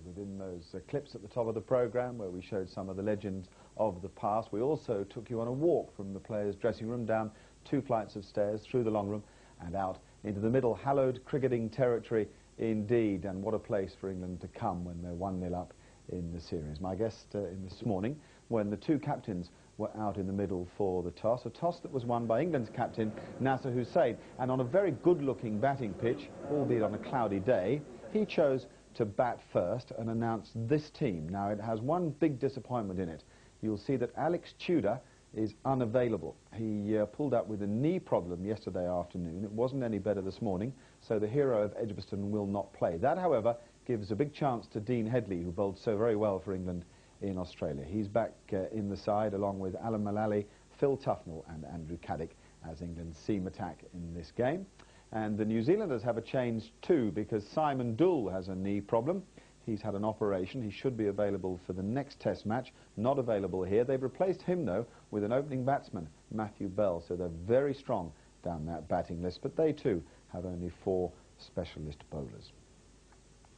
within those clips at the top of the programme where we showed some of the legends of the past. We also took you on a walk from the players' dressing room down 2 flights of stairs through the long room and out into the middle, hallowed cricketing territory indeed, and what a place for England to come when they're 1-0 up in the series. My guest in this morning, when the 2 captains were out in the middle for the toss, a toss that was won by England's captain Nasser Hussain, and on a very good-looking batting pitch, albeit on a cloudy day, he chose to bat first and announce this team. Now, it has one big disappointment in it. You'll see that Alex Tudor is unavailable. He pulled up with a knee problem yesterday afternoon. It wasn't any better this morning, so the hero of Edgbaston will not play. That, however, gives a big chance to Dean Headley, who bowled so very well for England in Australia. He's back in the side, along with Alan Mullally, Phil Tufnell and Andrew Caddick as England's seam attack in this game. And the New Zealanders have a change too, because Simon Doull has a knee problem. He's had an operation. He should be available for the next Test match. Not available here. They've replaced him, though, with an opening batsman, Matthew Bell, so they're very strong down that batting list, but they too have only 4 specialist bowlers.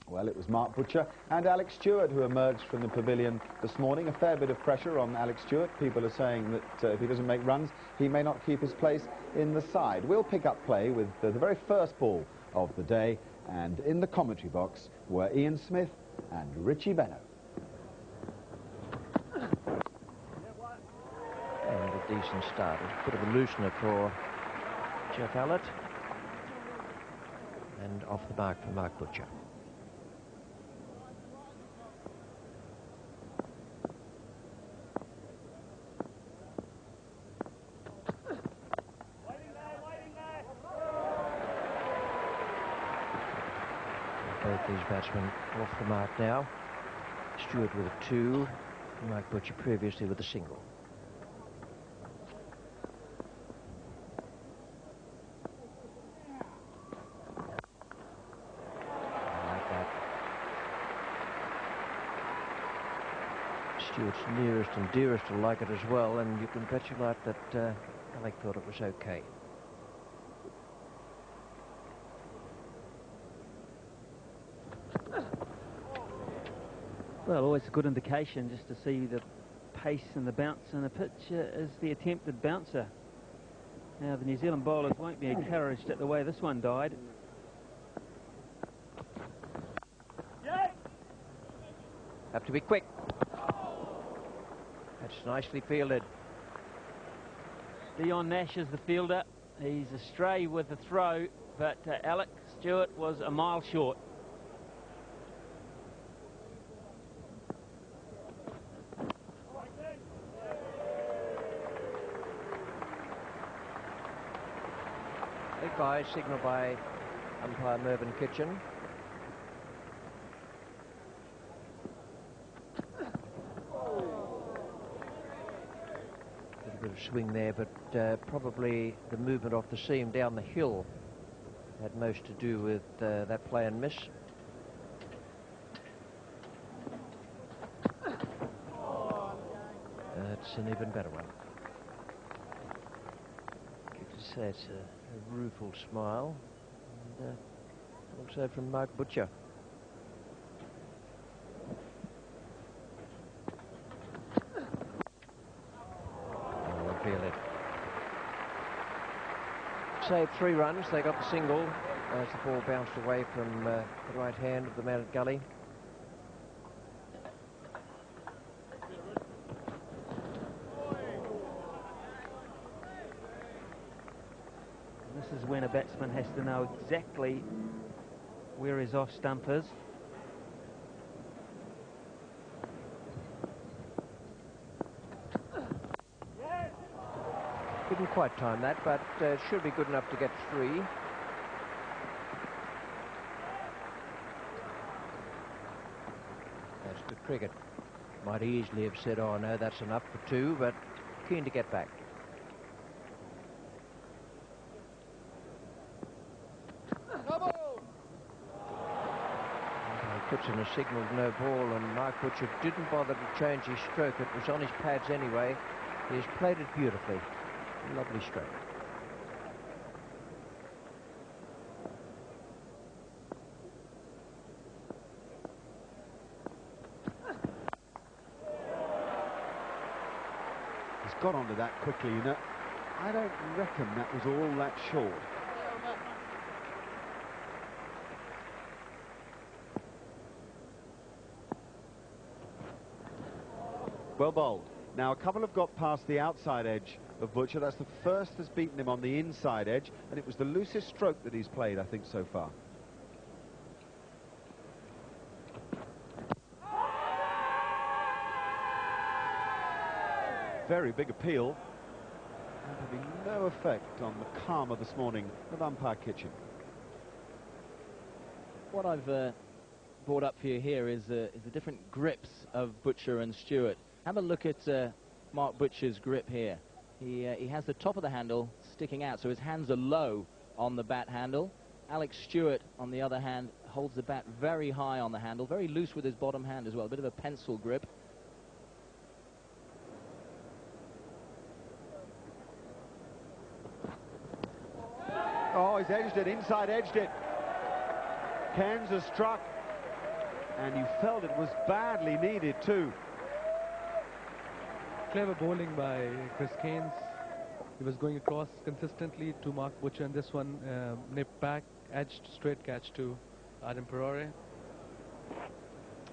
Well, it was Mark Butcher and Alex Stewart who emerged from the pavilion this morning. A fair bit of pressure on Alex Stewart. People are saying that if he doesn't make runs, he may not keep his place in the side. We'll pick up play with the very first ball of the day, and in the commentary box were Ian Smith and Richie Benaud. And a decent start. A bit of a loosener for Geoff Allott. And off the mark for Mark Butcher. Both these batsmen off the mark now. Stewart with a 2, Mark Butcher previously with a single. I like that. Stewart's nearest and dearest will like it as well, and you can bet your life that Alec thought it was okay. Well, always a good indication just to see the pace and the bounce in the pitch as the attempted bouncer. Now, the New Zealand bowlers won't be encouraged at the way this one died. Have to be quick. That's nicely fielded. Dion Nash is the fielder. He's astray with the throw, but Alex Stewart was a mile short. Goodbye, signal by umpire Mervyn Kitchen. A bit of swing there, but probably the movement off the seam down the hill had most to do with that play and miss. That's an even better one. Good to say it's a rueful smile, and also from Mark Butcher. Oh, feel it. Saved 3 runs. They got the single as the ball bounced away from the right hand of the man at Gully. This is when a batsman has to know exactly where his off stump is. Didn't quite time that, but should be good enough to get 3. That's good cricket. Might easily have said, oh no, that's enough for 2, but keen to get back. Puts in a signal of no ball, and Mark Butcher didn't bother to change his stroke. It was on his pads anyway. He's played it beautifully. Lovely stroke. got onto that quickly, you know. I don't reckon that was all that short. Well bowled. Now, a couple have got past the outside edge of Butcher. That's the first that's beaten him on the inside edge, and it was the loosest stroke that he's played, I think, so far. Very big appeal, and having no effect on the calm of this morning of umpire Kitchen. What I've brought up for you here is the different grips of Butcher and Stewart. Have a look at Mark Butcher's grip here. He has the top of the handle sticking out, so his hands are low on the bat handle. Alex Stewart, on the other hand, holds the bat very high on the handle, very loose with his bottom hand as well, a bit of a pencil grip. Oh, he's edged it, inside edged it. Cairns has struck, and you felt it was badly needed too. Clever bowling by Chris Cairns. He was going across consistently to Mark Butcher, and this one nipped back, edged straight catch to Adam Perore.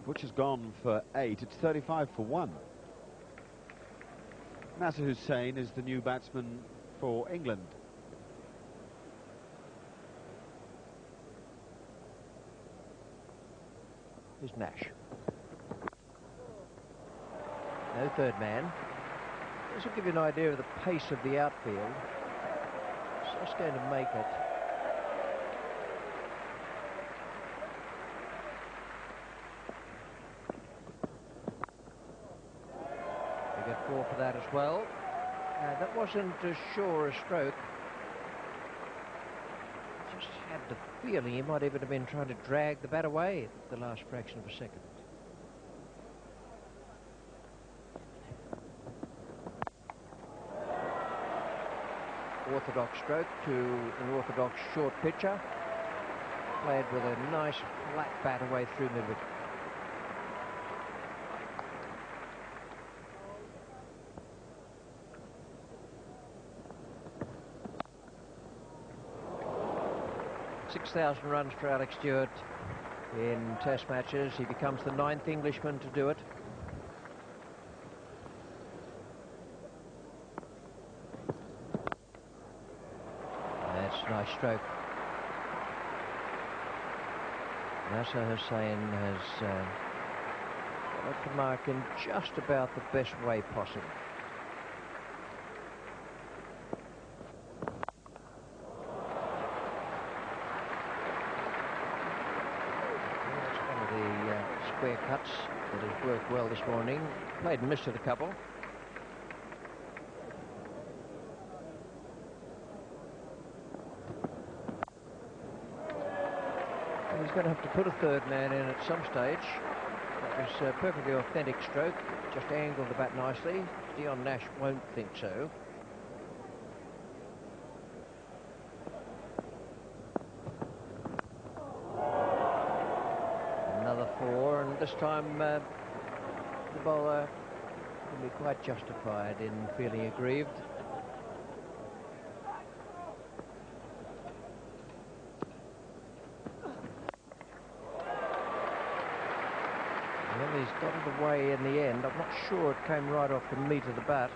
Butcher's gone for 8. It's 35 for 1. Nasser Hussain is the new batsman for England. Here's Nash. No third man. This will give you an idea of the pace of the outfield. It's just going to make it. They get 4 for that as well. That wasn't as sure a stroke. Just had the feeling he might even have been trying to drag the bat away at the last fraction of a second. Orthodox stroke to an orthodox short pitcher. Played with a nice flat bat away through mid-wicket. .6,000 runs for Alex Stewart in Test matches. He becomes the 9th Englishman to do it. That's a nice stroke. Nasser Hussain has got the mark in just about the best way possible. Square cuts that has worked well this morning. Played and missed it a couple. And he's going to have to put a third man in at some stage. That was a perfectly authentic stroke. Just angled the bat nicely. Dion Nash won't think so. This time the bowler can be quite justified in feeling aggrieved. Well, he's got it away in the end. I'm not sure it came right off the meat of the bat.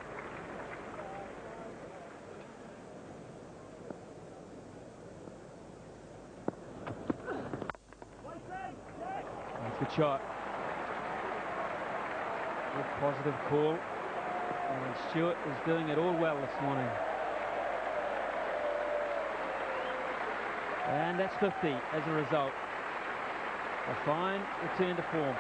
Good shot. Good positive call. And Stewart is doing it all well this morning. And that's 50 as a result. A fine return to form.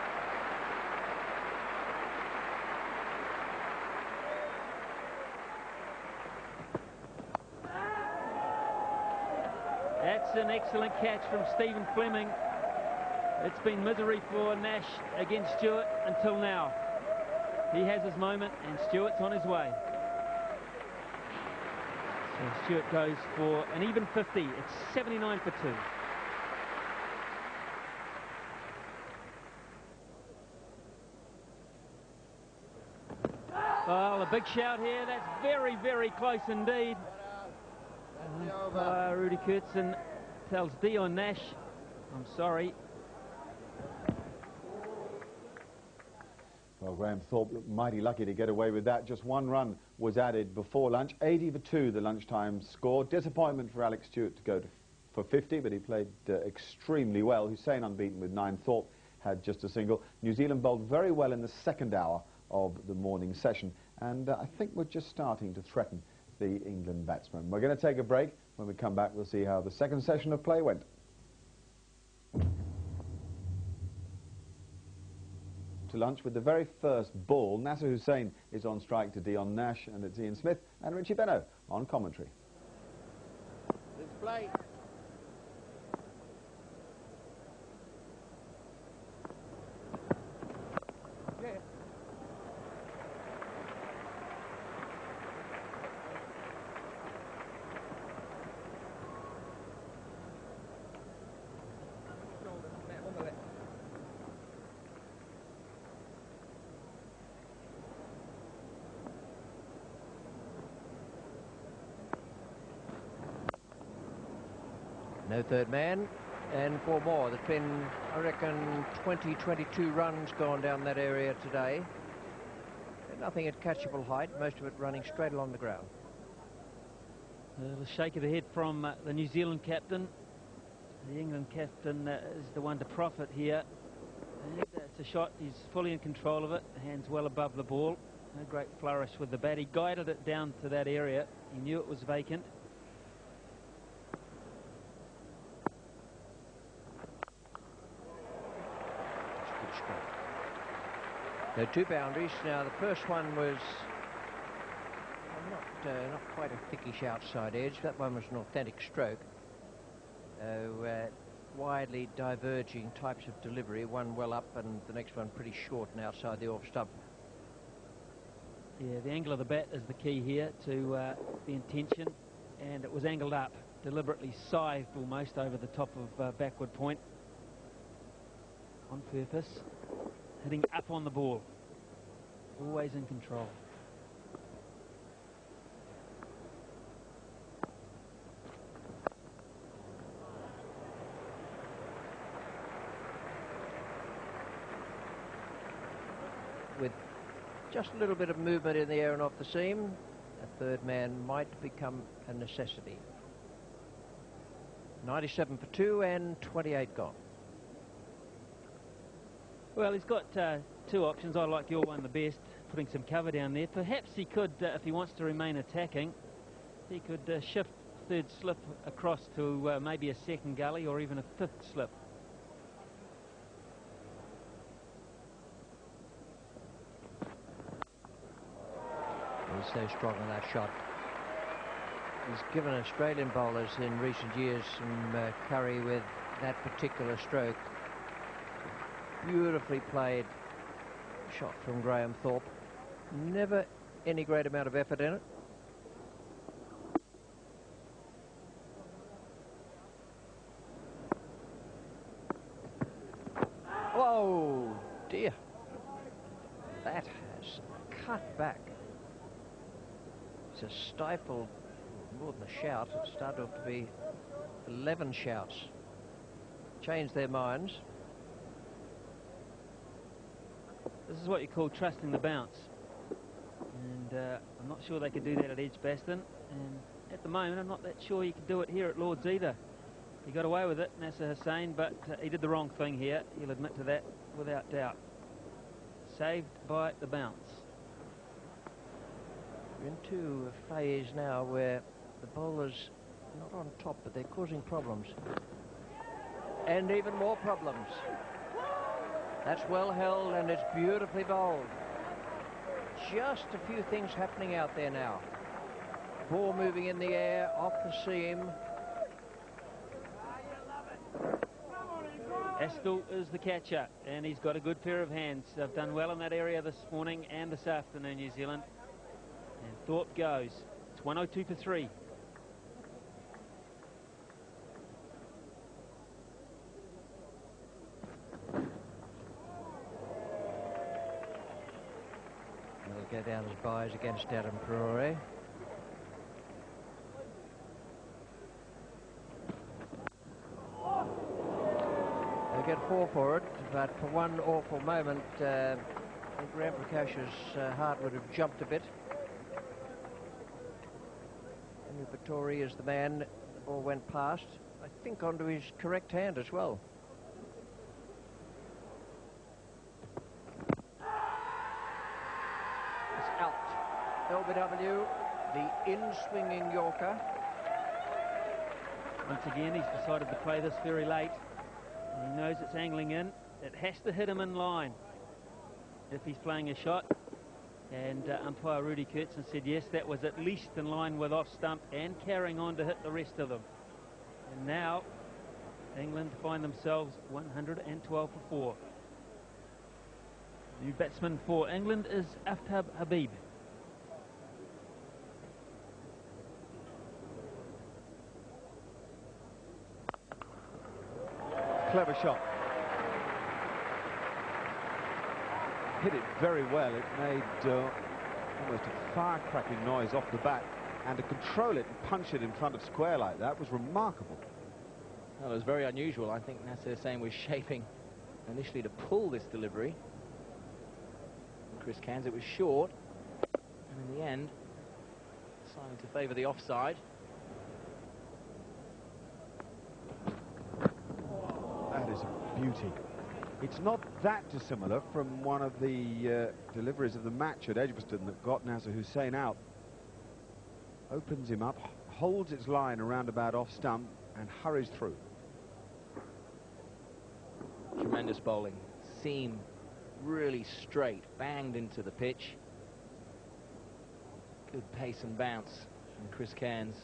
That's an excellent catch from Stephen Fleming. It's been misery for Nash against Stewart until now. He has his moment and Stewart's on his way. So Stewart goes for an even 50. It's 79 for 2. Oh, a big shout here. That's very, very close indeed. Rudy Kurtzen tells Dion Nash, I'm sorry. Well, Graham Thorpe looked mighty lucky to get away with that. Just one run was added before lunch. 80 for 2, the lunchtime score. Disappointment for Alex Stewart to go for 50, but he played extremely well. Hussein unbeaten with 9. Thorpe had just a single. New Zealand bowled very well in the second hour of the morning session, and I think we're just starting to threaten the England batsmen. We're going to take a break. When we come back, we'll see how the second session of play went. To lunch with the very first ball. Nasser Hussain is on strike to Dion Nash, and it's Ian Smith and Richie Benaud on commentary. Let's play. No third man, and 4 more. There's been, I reckon, 20, 22 runs gone down that area today. Nothing at catchable height, most of it running straight along the ground. The shake of the head from the New Zealand captain. The England captain is the one to profit here. And it's a shot, he's fully in control of it, hands well above the ball. No great flourish with the bat. He guided it down to that area. He knew it was vacant. So 2 boundaries. Now the first one was not quite a thickish outside edge. That one was an authentic stroke. Widely diverging types of delivery. One well up and the next one pretty short and outside the off stump. Yeah, the angle of the bat is the key here to the intention, and it was angled up, deliberately scythed almost over the top of backward point on purpose. Hitting up on the ball, always in control. With just a little bit of movement in the air and off the seam, a third man might become a necessity. 97 for 2 and 28 gone. Well, he's got 2 options. I like your one the best, putting some cover down there. Perhaps he could, if he wants to remain attacking, he could shift third slip across to maybe a second gully or even a 5th slip. He's so strong on that shot. He's given Australian bowlers in recent years some curry with that particular stroke. Beautifully played shot from Graham Thorpe. Never any great amount of effort in it. Whoa, dear. That has cut back. It's a stifled, more than a shout. It started off to be 11 shouts. Changed their minds. This is what you call trusting the bounce. And I'm not sure they could do that at Edgbaston. And at the moment, I'm not that sure you could do it here at Lord's either. He got away with it, Nasser Hussain, but he did the wrong thing here. He'll admit to that without doubt. Saved by the bounce. We're into a phase now where the bowlers are not on top, but they're causing problems. And even more problems. That's well held and it's beautifully bowled. Just a few things happening out there now. Ball moving in the air, off the seam. Astle is the catcher, and he's got a good pair of hands. They've done well in that area this morning and this afternoon, New Zealand. And Thorpe goes. It's 102 for 3. go down as byes against Adam Perore. They get 4 for it, but for one awful moment, I think Graham Precocious' heart would have jumped a bit. Henry Vettori is the man. The ball went past, I think, onto his correct hand as well. It's out. LBW, the in-swinging Yorker. Once again, he's decided to play this very late. He knows it's angling in. It has to hit him in line if he's playing a shot. And umpire Rudy Kurtzen said yes, that was at least in line with off stump and carrying on to hit the rest of them. And now England find themselves 112 for 4. New batsman for England is Aftab Habib. Clever shot. Hit it very well. It made almost a fire-cracking noise off the bat, and to control it and punch it in front of square like that was remarkable. Well, it was very unusual. I think Nasser Hussain was shaping initially to pull this delivery. Chris Cairns, it was short, and in the end, deciding to favour the offside. That is a beauty. It's not that dissimilar from one of the deliveries of the match at Edgbaston that got Nasser Hussain out. Opens him up, holds its line around about off stump, and hurries through. Tremendous bowling. Seam really straight, banged into the pitch. Good pace and bounce from Chris Cairns.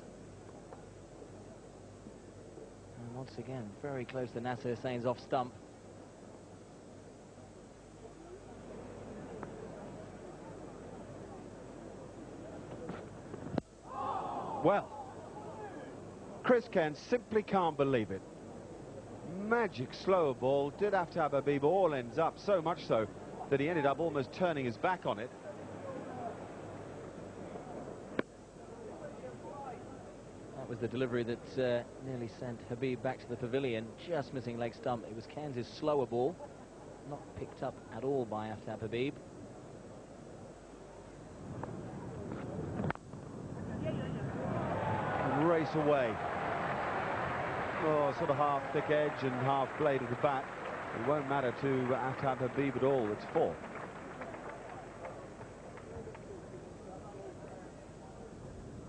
And once again, very close to Nasser Hussain's off stump. Well, Chris Cairns simply can't believe it. Magic slow ball, did have to have Habib all ends up, so much so that he ended up almost turning his back on it. That was the delivery that nearly sent Habib back to the pavilion, just missing leg stump. It was Cairns' slower ball, not picked up at all by Aftab Habib. Race away. Oh, sort of half thick edge and half blade of the bat. It won't matter to Aftab Habib at all. It's 4.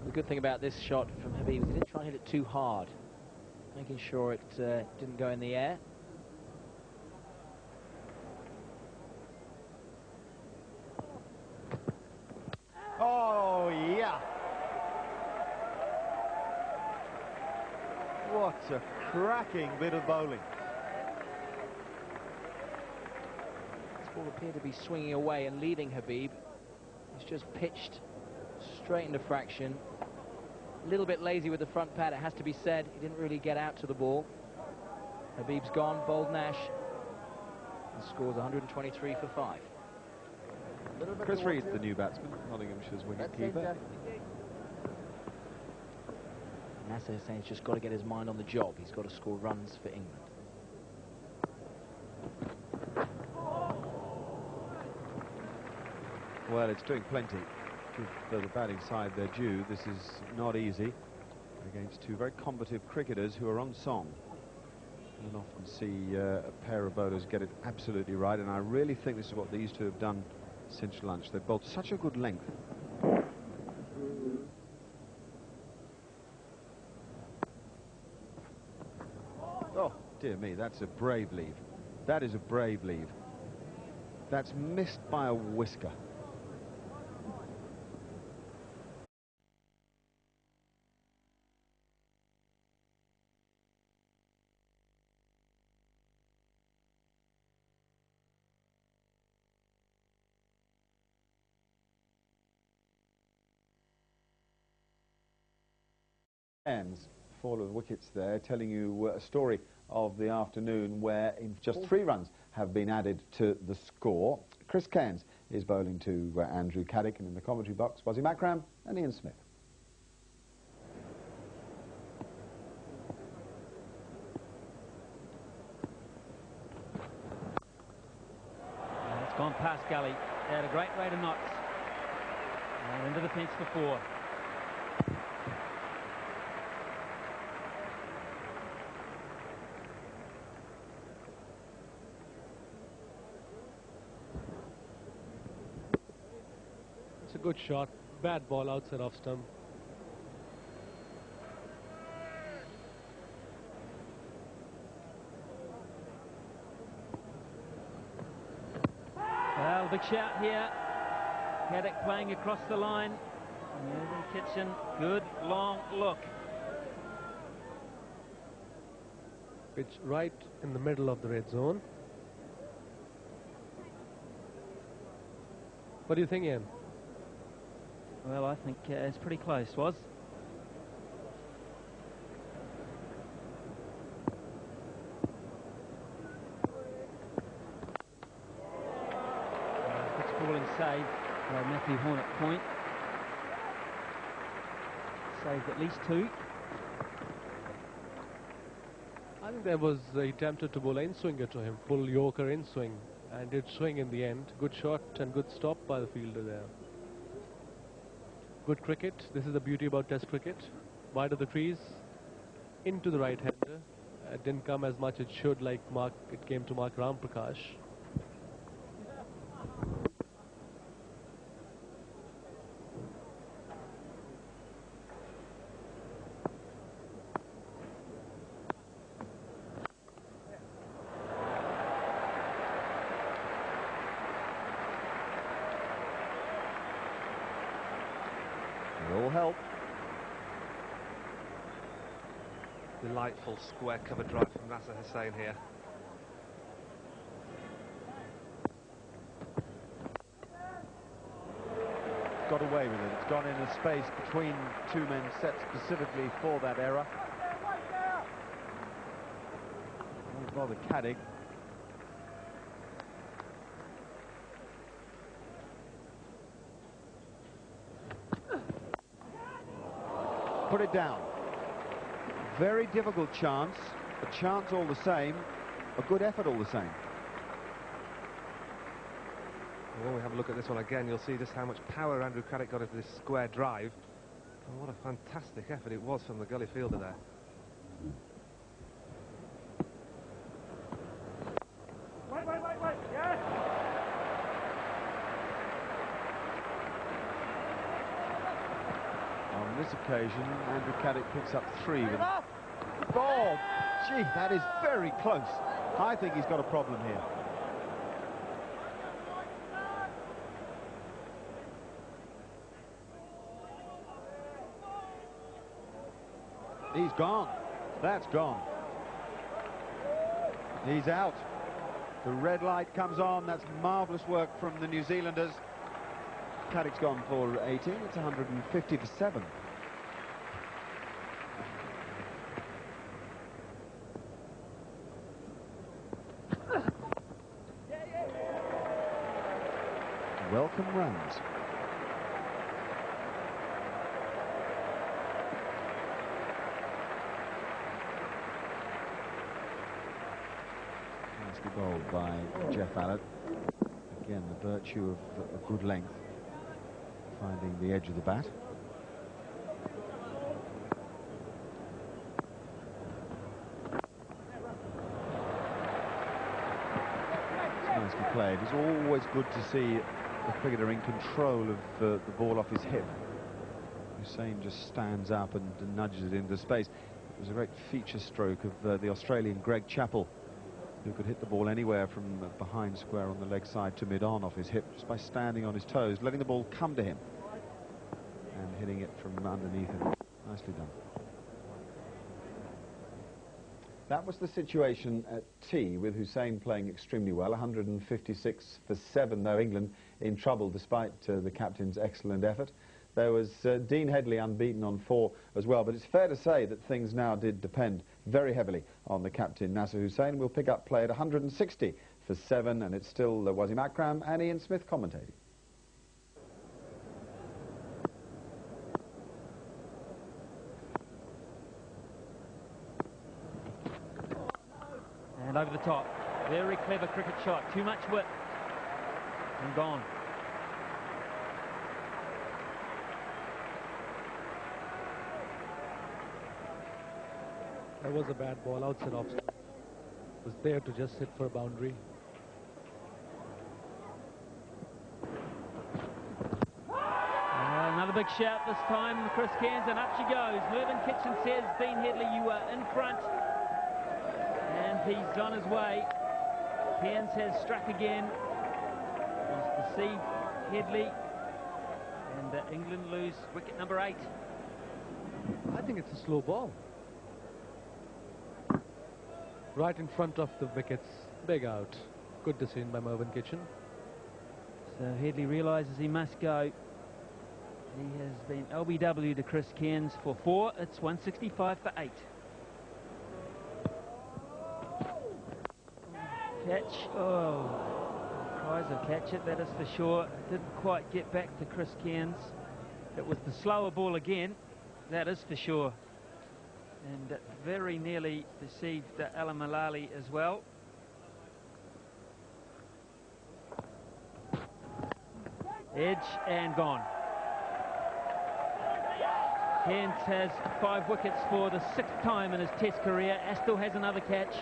The good thing about this shot from Habib is he didn't try and hit it too hard, making sure it didn't go in the air. Oh, yeah. What a cracking bit of bowling. This ball appeared to be swinging away and leaving Habib. He's just pitched straight into fraction. A little bit lazy with the front pad, it has to be said. He didn't really get out to the ball. Habib's gone, bowled Nash, and scores 123 for 5. Chris Reed, the new batsman, Nottinghamshire's wicket-keeper. Nasser Hussain's just got to get his mind on the job. He's got to score runs for England. Well, it's doing plenty. Give the batting side their due. This is not easy against two very combative cricketers who are on song. You don't often see a pair of bowlers get it absolutely right, and I really think this is what these two have done since lunch. They've bowled such a good length. Oh, dear me, that's a brave leave. That is a brave leave. That's missed by a whisker. Fall of wickets there, telling you a story of the afternoon where in just 3 runs have been added to the score. Chris Cairns is bowling to Andrew Caddick, and in the commentary box, Wazzy Makram and Ian Smith. It's gone past Gully. They had a great rate of knots. And into the fence for 4. It's a good shot. Bad ball outside off stump. Well, big shout here. Caddick playing across the line. Moving Kitchen, good long look. Pitch right in the middle of the red zone. What do you think, Ian? Well, I think it's pretty close, was. Good ball and save by Matthew Horn at point. Saved at least 2. I think there was, he attempted to bowl in-swinger to him, full Yorker in-swing, and did swing in the end. Good shot and good stop by the fielder there. Good cricket. This is the beauty about Test cricket. Wide of the trees, into the right-hander. It didn't come as much it should, like it came to Mark Ramprakash. All help. Delightful square cover drive from Nasser Hussain here. Got away with it. It's gone in a space between 2 men set specifically for that error. Don't bother Caddick. Put it down. Very difficult chance. A chance all the same. A good effort all the same. When we have a look at this one again, you'll see just how much power Andrew Caddick got into this square drive. And what a fantastic effort it was from the gully fielder there. On this occasion, Andrew Caddick picks up 3 with oh, gee, that is very close. I think he's got a problem here. He's gone. That's gone. He's out. The red light comes on. That's marvellous work from the New Zealanders. Caddick's gone for 18. It's 150 for 7. Welcome runs. Nicely bowled by Jeff Allett. Again, the virtue of a good length, finding the edge of the bat. It's nicely played. It's always good to see the cricketer in control of the ball off his hip. Hussain just stands up and nudges it into space. It was a great feature stroke of the Australian Greg Chappell, who could hit the ball anywhere from behind square on the leg side to mid-on off his hip, just by standing on his toes, letting the ball come to him and hitting it from underneath him. Nicely done. That was the situation at tea, with Hussain playing extremely well. 156 for 7, though, England in trouble despite the captain's excellent effort. There was Dean Headley unbeaten on 4 as well, but it's fair to say that things now did depend very heavily on the captain, Nasser Hussain. We'll pick up play at 160 for 7, and it's still Wasim Akram and Ian Smith commentating. And over the top. Very clever cricket shot. Too much width. And gone. That was a bad ball outside off. Was there to just hit for a boundary. Another big shout this time, Chris Cairns, and up she goes. Mervyn Kitchen says, Dean Headley, you are in front. And he's on his way. Cairns has struck again. He's deceived Headley. And England lose wicket number 8. I think it's a slow ball. Right in front of the wickets. Big out. Good decision by Mervyn Kitchen. So Headley realises he must go. He has been LBW to Chris Cairns for 4. It's 165 for 8. Catch. Oh, tries to catch it, that is for sure. Didn't quite get back to Chris Cairns. It was the slower ball again, that is for sure. And very nearly deceived Alam Malali as well. Edge and gone. Cairns has 5 wickets for the 6th time in his Test career. Astle has another catch.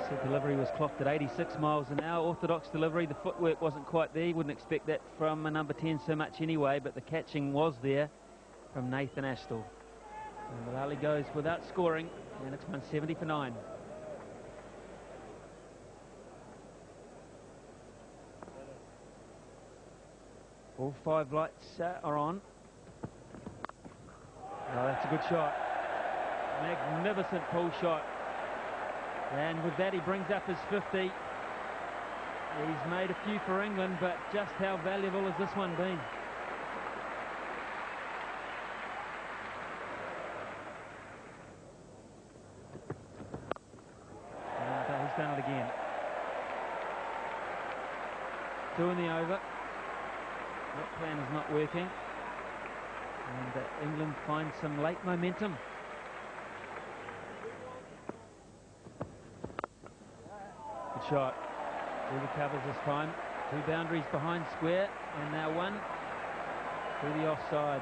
This delivery was clocked at 86 miles an hour. Orthodox delivery, the footwork wasn't quite there. You wouldn't expect that from a number 10 so much anyway, but the catching was there from Nathan Astle. And Malali goes without scoring, and it's 170 for 9. All 5 lights are on. Oh, that's a good shot. Magnificent pull shot. And with that, he brings up his 50. He's made a few for England, but just how valuable has this one been? And he's done it again. 2 in the over. That plan is not working. And England finds some late momentum. Good shot. He recovers this time. 2 boundaries behind square, and now 1 through the offside.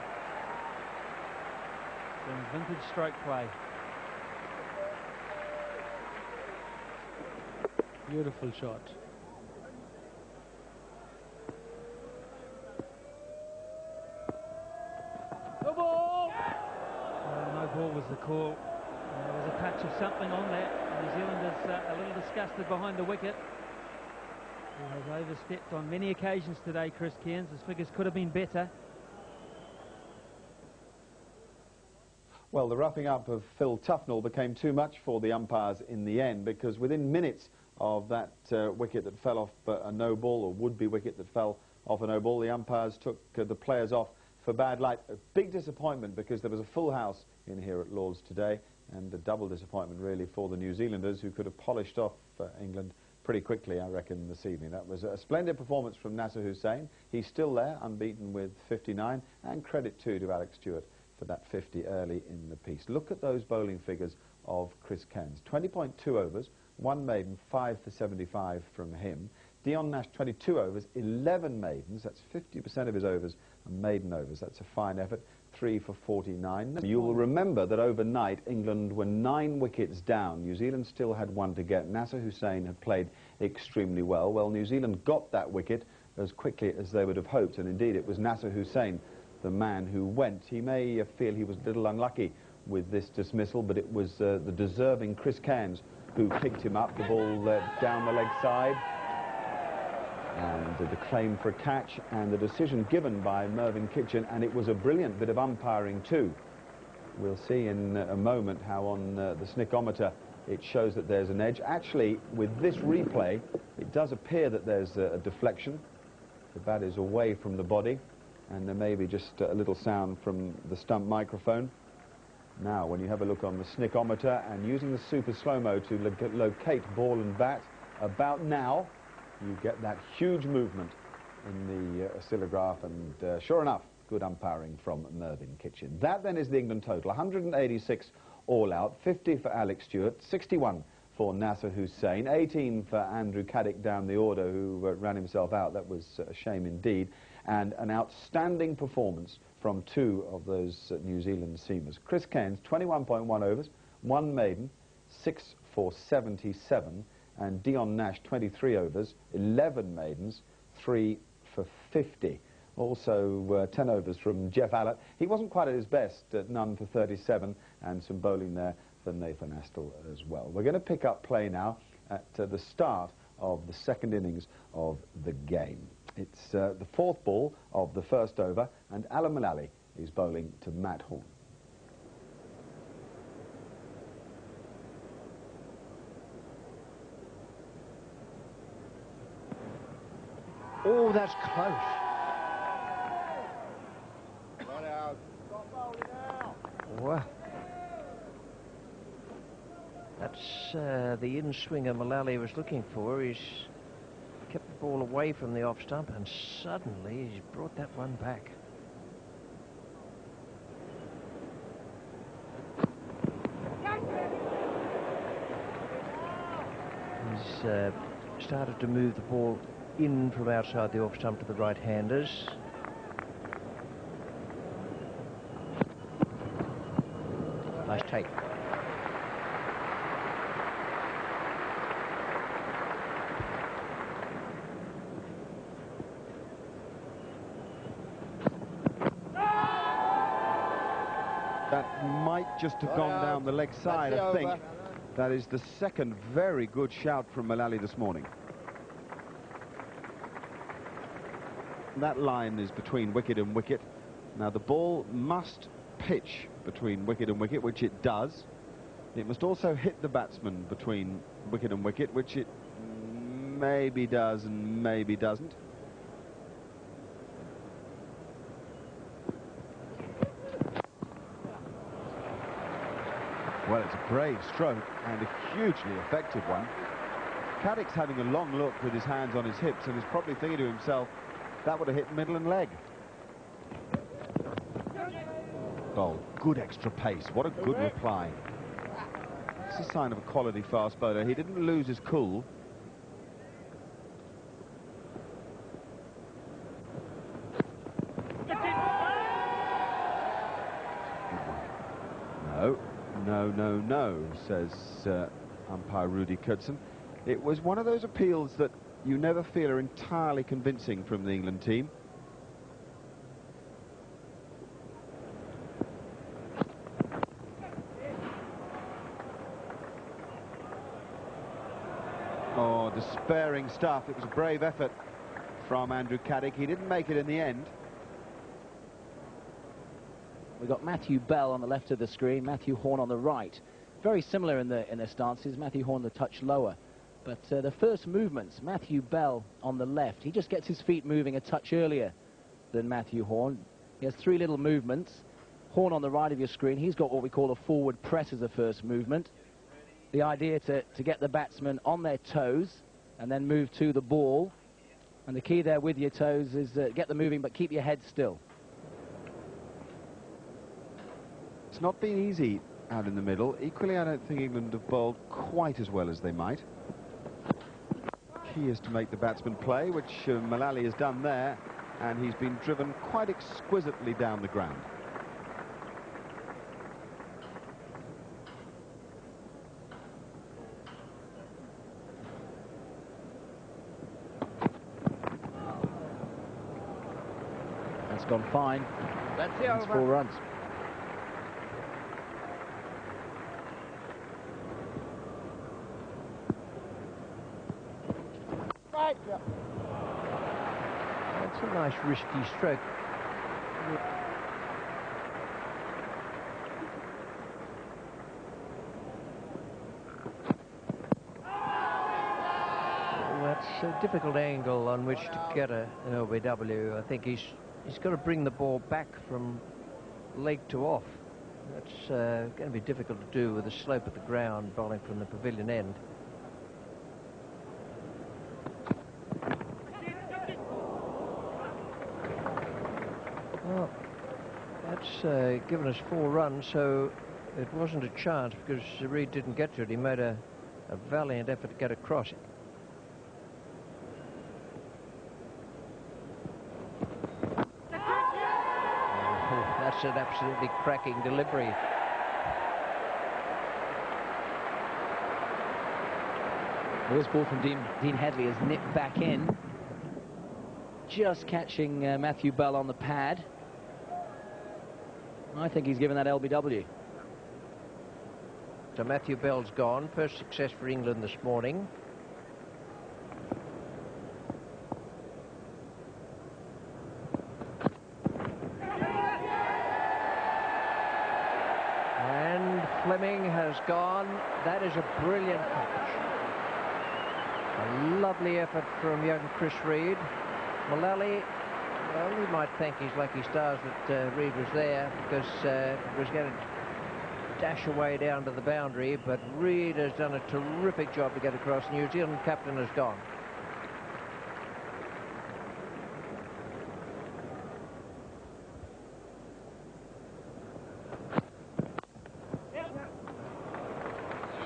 Some vintage stroke play. Beautiful shot. No ball! No ball was the call. There was a touch of something on that. New Zealand is a little disgusted behind the wicket. He has overstepped on many occasions today, Chris Cairns. His figures could have been better. Well, the roughing up of Phil Tufnell became too much for the umpires in the end, because within minutes of that wicket that fell off a no ball, or would-be wicket that fell off a no ball, the umpires took the players off for bad light. A big disappointment, because there was a full house in here at Lord's today, and a double disappointment really for the New Zealanders, who could have polished off England pretty quickly, I reckon, this evening. That was a splendid performance from Nasser Hussain. He's still there, unbeaten with 59, and credit too to Alex Stewart for that 50 early in the piece. Look at those bowling figures of Chris Cairns. 20.2 overs, 1 maiden, 5 for 75 from him. Dion Nash, 22 overs, 11 maidens. That's 50% of his overs are maiden overs. That's a fine effort. 3 for 49. You will remember that overnight England were 9 wickets down. New Zealand still had 1 to get. Nasser Hussain had played extremely well. Well, New Zealand got that wicket as quickly as they would have hoped, and indeed it was Nasser Hussain, the man who went. He may feel he was a little unlucky with this dismissal, but it was the deserving Chris Cairns who picked him up, the ball down the leg side. And the claim for a catch, and the decision given by Mervyn Kitchen, and it was a brilliant bit of umpiring too. We'll see in a moment how on the snickometer it shows that there's an edge. Actually, with this replay, it does appear that there's a deflection. The bat is away from the body, and there may be just a little sound from the stump microphone. Now, when you have a look on the snickometer and using the super slow-mo to locate ball and bat, about now, you get that huge movement in the oscillograph, and sure enough, good umpiring from Mervyn Kitchen. That then is the England total: 186 all out, 50 for Alex Stewart, 61 for Nasser Hussain, 18 for Andrew Caddick down the order, who ran himself out. That was a shame indeed. And an outstanding performance from two of those New Zealand seamers. Chris Cairns, 21.1 overs, 1 maiden, 6 for 77, and Dion Nash, 23 overs, 11 maidens, 3 for 50. Also 10 overs from Jeff Allott. He wasn't quite at his best, none for 37, and some bowling there for Nathan Astle as well. We're going to pick up play now at the start of the second innings of the game. It's the fourth ball of the first over, and Alan Mullally is bowling to Matt Horn. Oh, that's close. Wow. That's the in-swinger Mullally was looking for. He's kept the ball away from the off stump, and suddenly he's brought that one back. He's started to move the ball in from outside the off stump to the right-handers. Nice take. That might just have gone down the leg side, I think. That is the second very good shout from Mullally this morning. That line is between wicket and wicket. Now the ball must pitch between wicket and wicket, which it does. It must also hit the batsman between wicket and wicket, which it maybe does and maybe doesn't. Well, it's a brave stroke and a hugely effective one. Caddick's having a long look with his hands on his hips and is probably thinking to himself, that would have hit middle and leg. Oh, good extra pace. What a good reply. It's a sign of a quality fast bowler. He didn't lose his cool. No, says umpire Rudy Kudson. It was one of those appeals that you never feel are entirely convincing from the England team. Oh, despairing stuff. It was a brave effort from Andrew Caddick. He didn't make it in the end. We've got Matthew Bell on the left of the screen, Matthew Horn on the right. Very similar in their stances. Matthew Horn a touch lower. But the first movements, Matthew Bell on the left, he just gets his feet moving a touch earlier than Matthew Horn. He has three little movements. Horn on the right of your screen, he's got what we call a forward press as a first movement. The idea to get the batsmen on their toes and then move to the ball. And the key there with your toes is get them moving but keep your head still. It's not been easy out in the middle. Equally, I don't think England have bowled quite as well as they might. Key is to make the batsman play, which Mullally has done there, and he's been driven quite exquisitely down the ground. That's gone fine. That's the That's over. 4 runs. That's a nice risky stroke. Well, that's a difficult angle on which to get an LBW. I think he's got to bring the ball back from leg to off. That's going to be difficult to do with the slope of the ground, bowling from the pavilion end. Well, that's given us 4 runs, so it wasn't a chance because Reed didn't get to it. He made a valiant effort to get across it. That's an absolutely cracking delivery. This ball from Dean Headley is nipped back in, just catching Matthew Bell on the pad. I think he's given that LBW. So Matthew Bell's gone. First success for England this morning. Fleming has gone. That is a brilliant catch. A lovely effort from young Chris Reed. Mullally, well, he might thank his lucky stars that Reed was there, because it was going to dash away down to the boundary, but Reed has done a terrific job to get across. New Zealand captain has gone.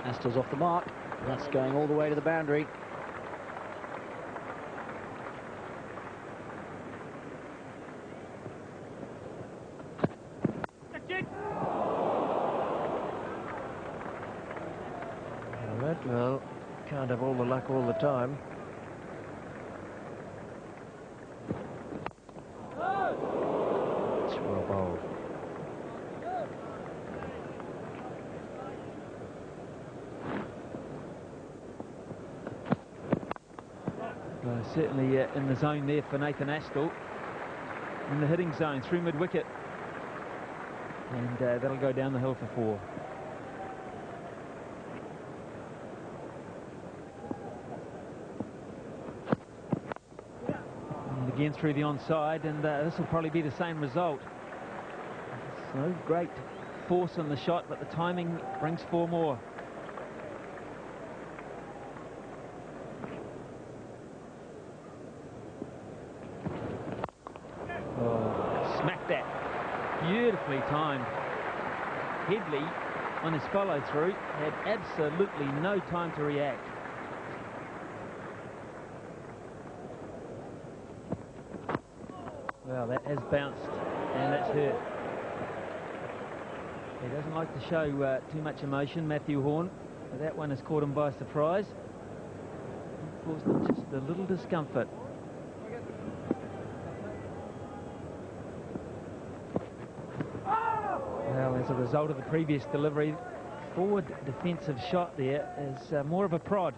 Astor's off the mark. That's going all the way to the boundary. Well, can't have all the luck all the time. It's well bowled. Certainly in the zone there for Nathan Astor, in the hitting zone through mid-wicket, and that'll go down the hill for 4. And again through the onside, and this will probably be the same result. So great force on the shot, but the timing brings 4 more. Beautifully timed. Headley, on his follow-through, had absolutely no time to react. Well, that has bounced, and that's hurt. He doesn't like to show too much emotion, Matthew Horn, but that one has caught him by surprise. Caused him just a little discomfort. Well, as a result of the previous delivery, forward defensive shot there is more of a prod.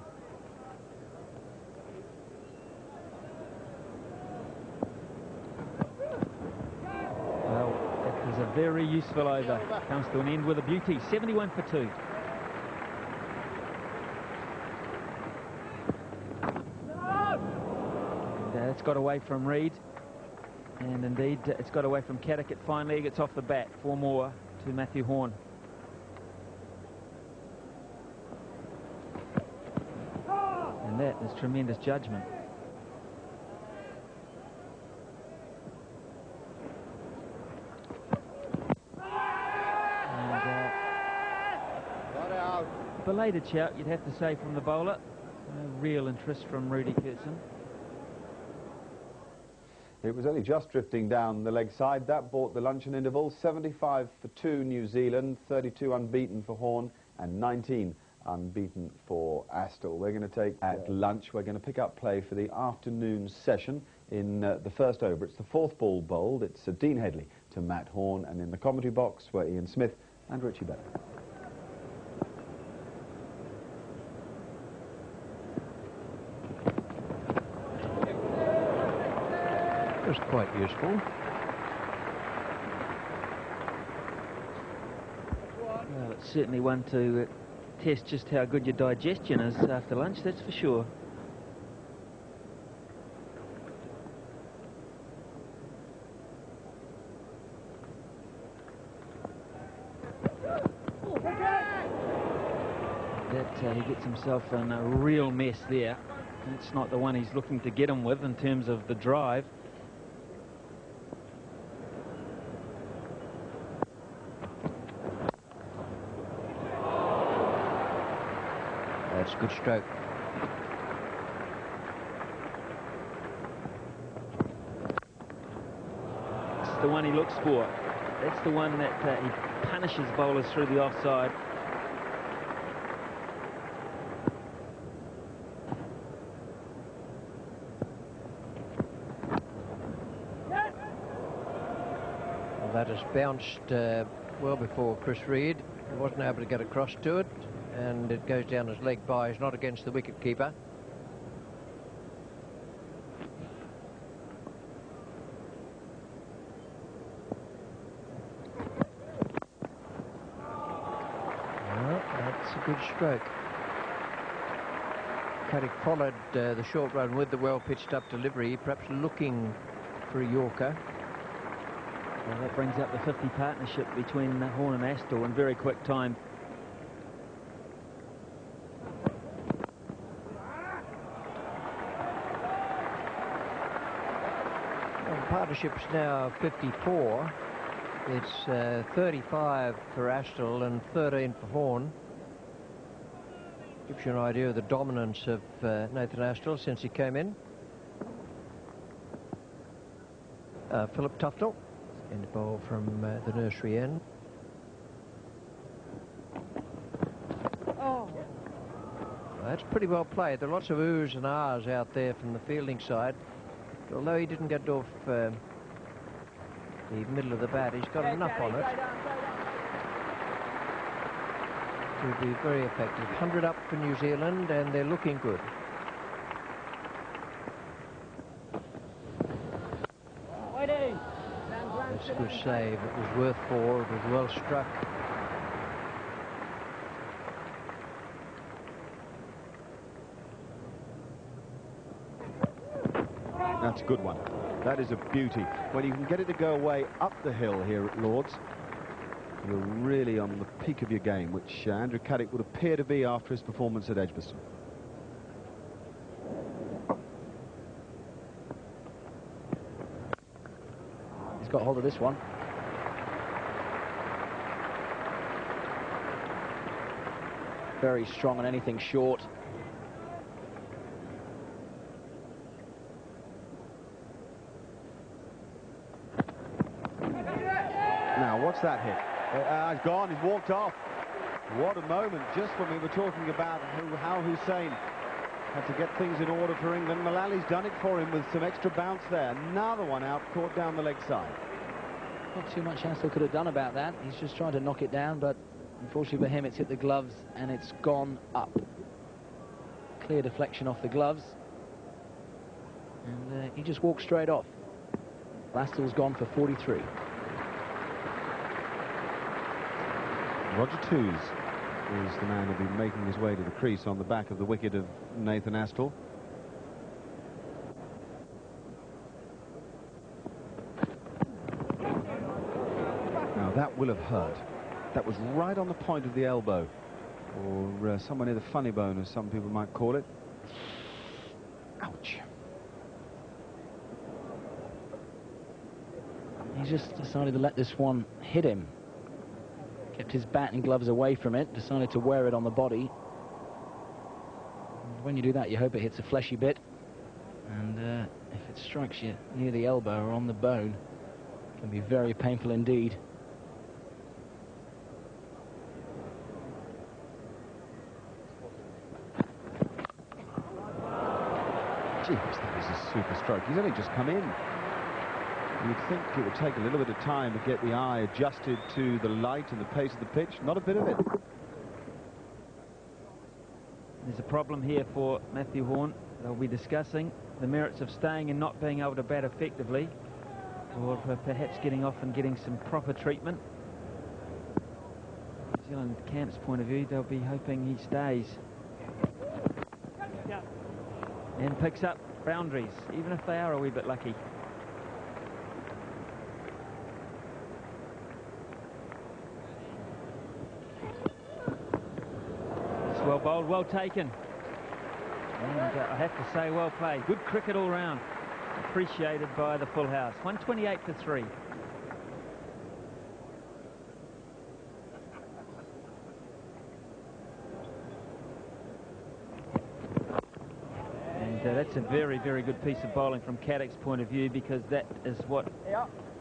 Well, it was a very useful over. Comes to an end with a beauty. 71 for 2. And it's got away from Reed. And indeed, it's got away from Caddicat finally. He gets off the bat. 4 more to Matthew Horn. And that is tremendous judgment. And, belated shout, you'd have to say, from the bowler. No real interest from Rudy Kirsten. It was only just drifting down the leg side. That brought the luncheon interval. 75 for 2 New Zealand, 32 unbeaten for Horn, and 19 unbeaten for Astor. We're going to take at lunch. We're going to pick up play for the afternoon session in the first over. It's the 4th ball bowled. It's Dean Headley to Matt Horn, and in the commentary box were Ian Smith and Richie Bennett. Was quite useful. Well, it's certainly one to test just how good your digestion is after lunch, that's for sure. he gets himself in a real mess there. It's not the one he's looking to get him with in terms of the drive. That's a good stroke. It's the one he looks for. That's the one that he punishes bowlers through the offside. Well, that has bounced well before Chris Reed. He wasn't able to get across to it, and it goes down his leg by. He's not against the wicket keeper. Good stroke. Caddick followed the short run with the well pitched up delivery, perhaps looking for a Yorker. Well, that brings up the 50 partnership between Horne and Astle in very quick time. Well, the partnership's now 54. It's 35 for Astle and 13 for Horne. Gives you an idea of the dominance of Nathan Astle since he came in. Philip Tufnell in the bowl from the nursery end. Oh. Well, that's pretty well played. There are lots of oohs and ahs out there from the fielding side. Although he didn't get off the middle of the bat, he's got enough on it to be very effective. 100 up for New Zealand, and they're looking good. That's a good save. It was worth 4. It was well struck. That's a good one. That is a beauty. When you can get it to go away up the hill here at Lord's, you're really on the peak of your game, which Andrew Caddick would appear to be after his performance at Edgbaston. He's got hold of this one. Very strong on anything short. Now, what's that hit? He's gone, he's walked off. What a moment, just when we were talking about how Hussain had to get things in order for England. Mullally's done it for him with some extra bounce there. Another one out, caught down the leg side. Not too much Astle could have done about that. He's just trying to knock it down, but unfortunately for him, it's hit the gloves and it's gone up. Clear deflection off the gloves. And he just walked straight off. Astle's gone for 43. Roger Toos is the man who'll be making his way to the crease on the back of the wicket of Nathan Astle. Now that will have hurt. That was right on the point of the elbow, or somewhere near the funny bone, as some people might call it. Ouch. He just decided to let this one hit him. Kept his bat and gloves away from it, decided to wear it on the body. And when you do that, you hope it hits a fleshy bit. And if it strikes you near the elbow or on the bone, it can be very painful indeed. Jeez, that was a super stroke. He's only just come in. You'd think it would take a little bit of time to get the eye adjusted to the light and the pace of the pitch. Not a bit of it. There's a problem here for Matthew Horne. They'll be discussing the merits of staying and not being able to bat effectively, or perhaps getting off and getting some proper treatment. New Zealand camp's point of view, they'll be hoping he stays. And picks up boundaries, even if they are a wee bit lucky. well bowled, well taken. And I have to say, well played. Good cricket all round. Appreciated by the full house. 128 for 3. And that's a very, very good piece of bowling from Caddick's point of view, because that is what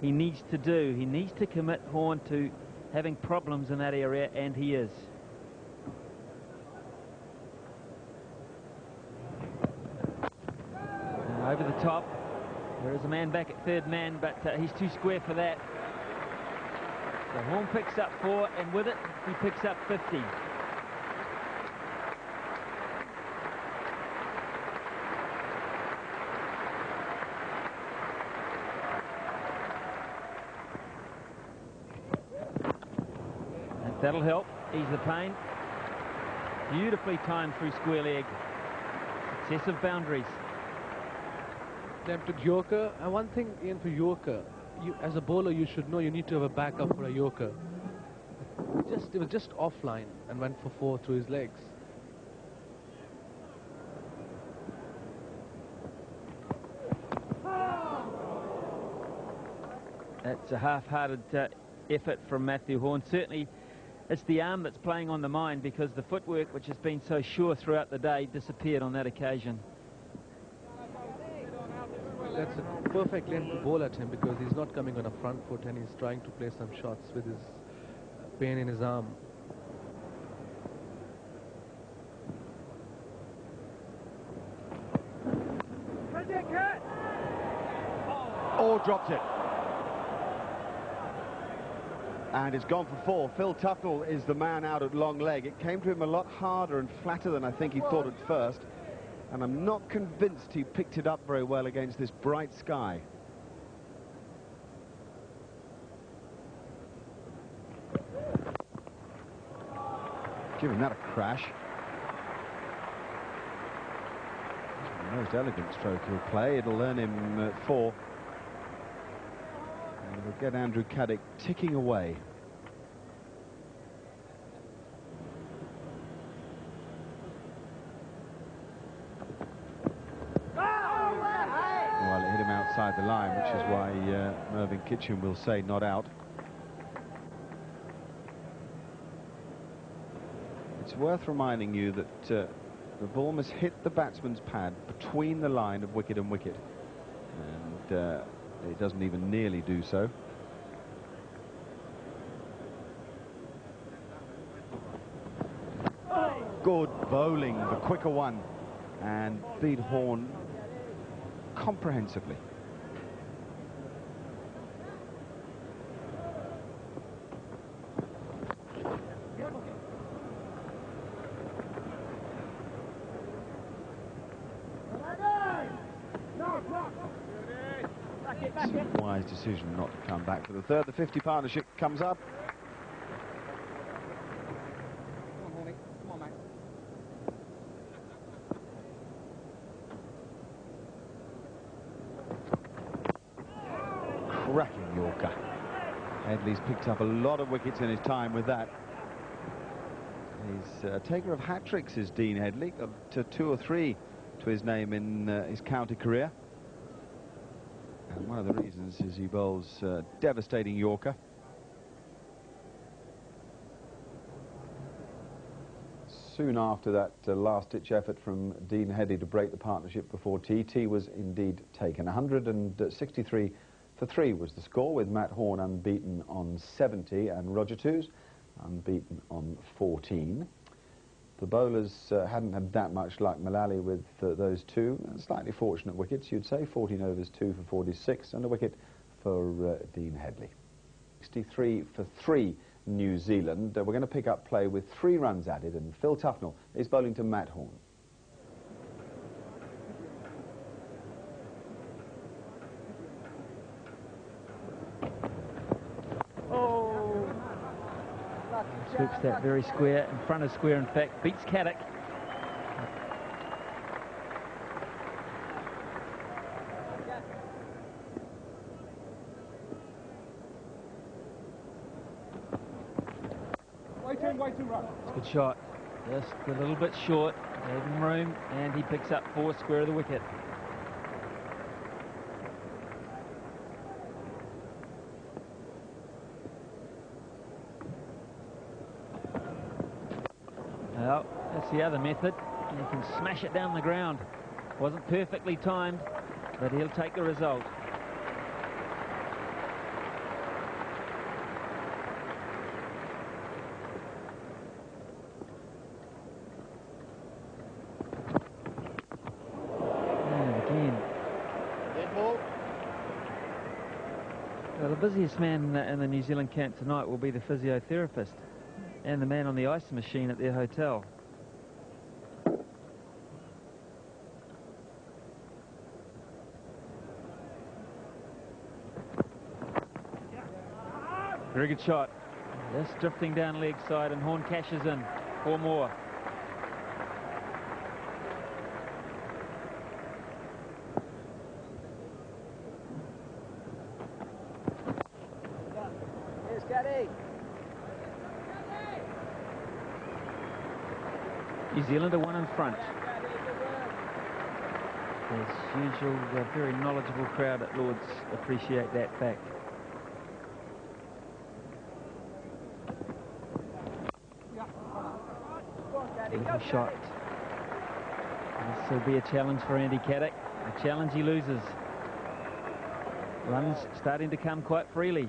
he needs to do. He needs to commit Horn to having problems in that area, and he is. Over the top. There is a man back at third man, but he's too square for that. So Horn picks up 4, and with it, he picks up 50. And that'll help ease the pain. Beautifully timed through square leg. Successive boundaries. Attempted Yorker, and one thing, Ian, for Yorker, as a bowler you should know you need to have a backup for a Yorker. It was just offline and went for 4 through his legs. That's a half-hearted effort from Matthew Horn. Certainly it's the arm that's playing on the mind, because the footwork, which has been so sure throughout the day, disappeared on that occasion. That's a perfect length to bowl at him, because he's not coming on a front foot and he's trying to play some shots with his pain in his arm. Oh, dropped it. And it's gone for 4. Phil Tufnell is the man out at long leg. It came to him a lot harder and flatter than I think he thought at first. And I'm not convinced he picked it up very well against this bright sky. Giving that a crash. The most elegant stroke he'll play. It'll earn him 4. And we'll get Andrew Caddick ticking away. Outside the line, which is why Mervyn Kitchen will say not out. It's worth reminding you that the ball must hit the batsman's pad between the line of wicket and wicket, and it doesn't even nearly do so. Good bowling, the quicker one, and beat Horn comprehensively. Wise decision not to come back for the third. The 50 partnership comes up. Come on, Horny. Come on, mate. Cracking Yorker. Headley's picked up a lot of wickets in his time with that. He's a taker of hat-tricks, is Dean Headley. Got 2 or 3 to his name in his county career. And one of the reasons is he bowls devastating Yorker. Soon after that last-ditch effort from Dean Headley to break the partnership before tea was indeed taken. 163 for 3 was the score, with Matt Horn unbeaten on 70 and Roger Toos unbeaten on 14. The bowlers hadn't had that much luck. Mullally with those 2 slightly fortunate wickets, you'd say. 14 overs, 2 for 46, and a wicket for Dean Headley. 63 for 3 New Zealand. We're going to pick up play with 3 runs added, and Phil Tufnell is bowling to Matt Horn. Swoops that very square, in front of square, in fact, beats Caddick. Way too run. It's a good shot. Just a little bit short, gave him room, and he picks up 4 square of the wicket. Well, that's the other method. He can smash it down the ground. Wasn't perfectly timed, but he'll take the result. Well, the busiest man in the New Zealand camp tonight will be the physiotherapist and the man on the ice machine at their hotel. Very good shot. Just drifting down leg side, and Horn cashes in. 4 more. New Zealand are 1 in front. As usual, a very knowledgeable crowd at Lord's appreciate that fact. Beautiful shot. This will be a challenge for Andy Caddick. A challenge he loses. Runs starting to come quite freely.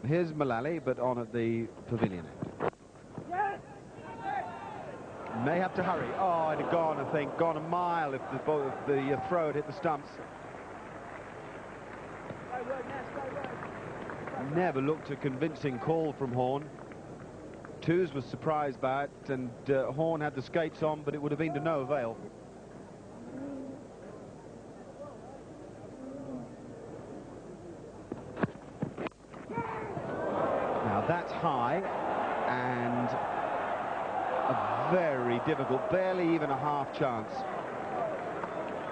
Here's Mullally, but on at the pavilion end. May have to hurry. Oh, it had gone, I think, gone a mile if the throw had hit the stumps. Never looked a convincing call from Horn. Twos was surprised by it, and Horn had the skates on, but it would have been to no avail. Now that's high, and a very difficult, barely even a half chance.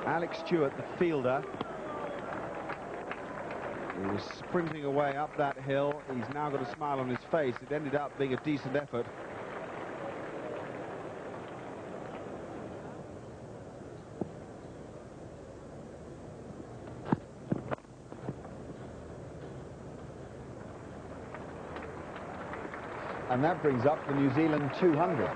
Alex Stewart, the fielder, he was sprinting away up that hill. He's now got a smile on his face. It ended up being a decent effort. And that brings up the New Zealand 200.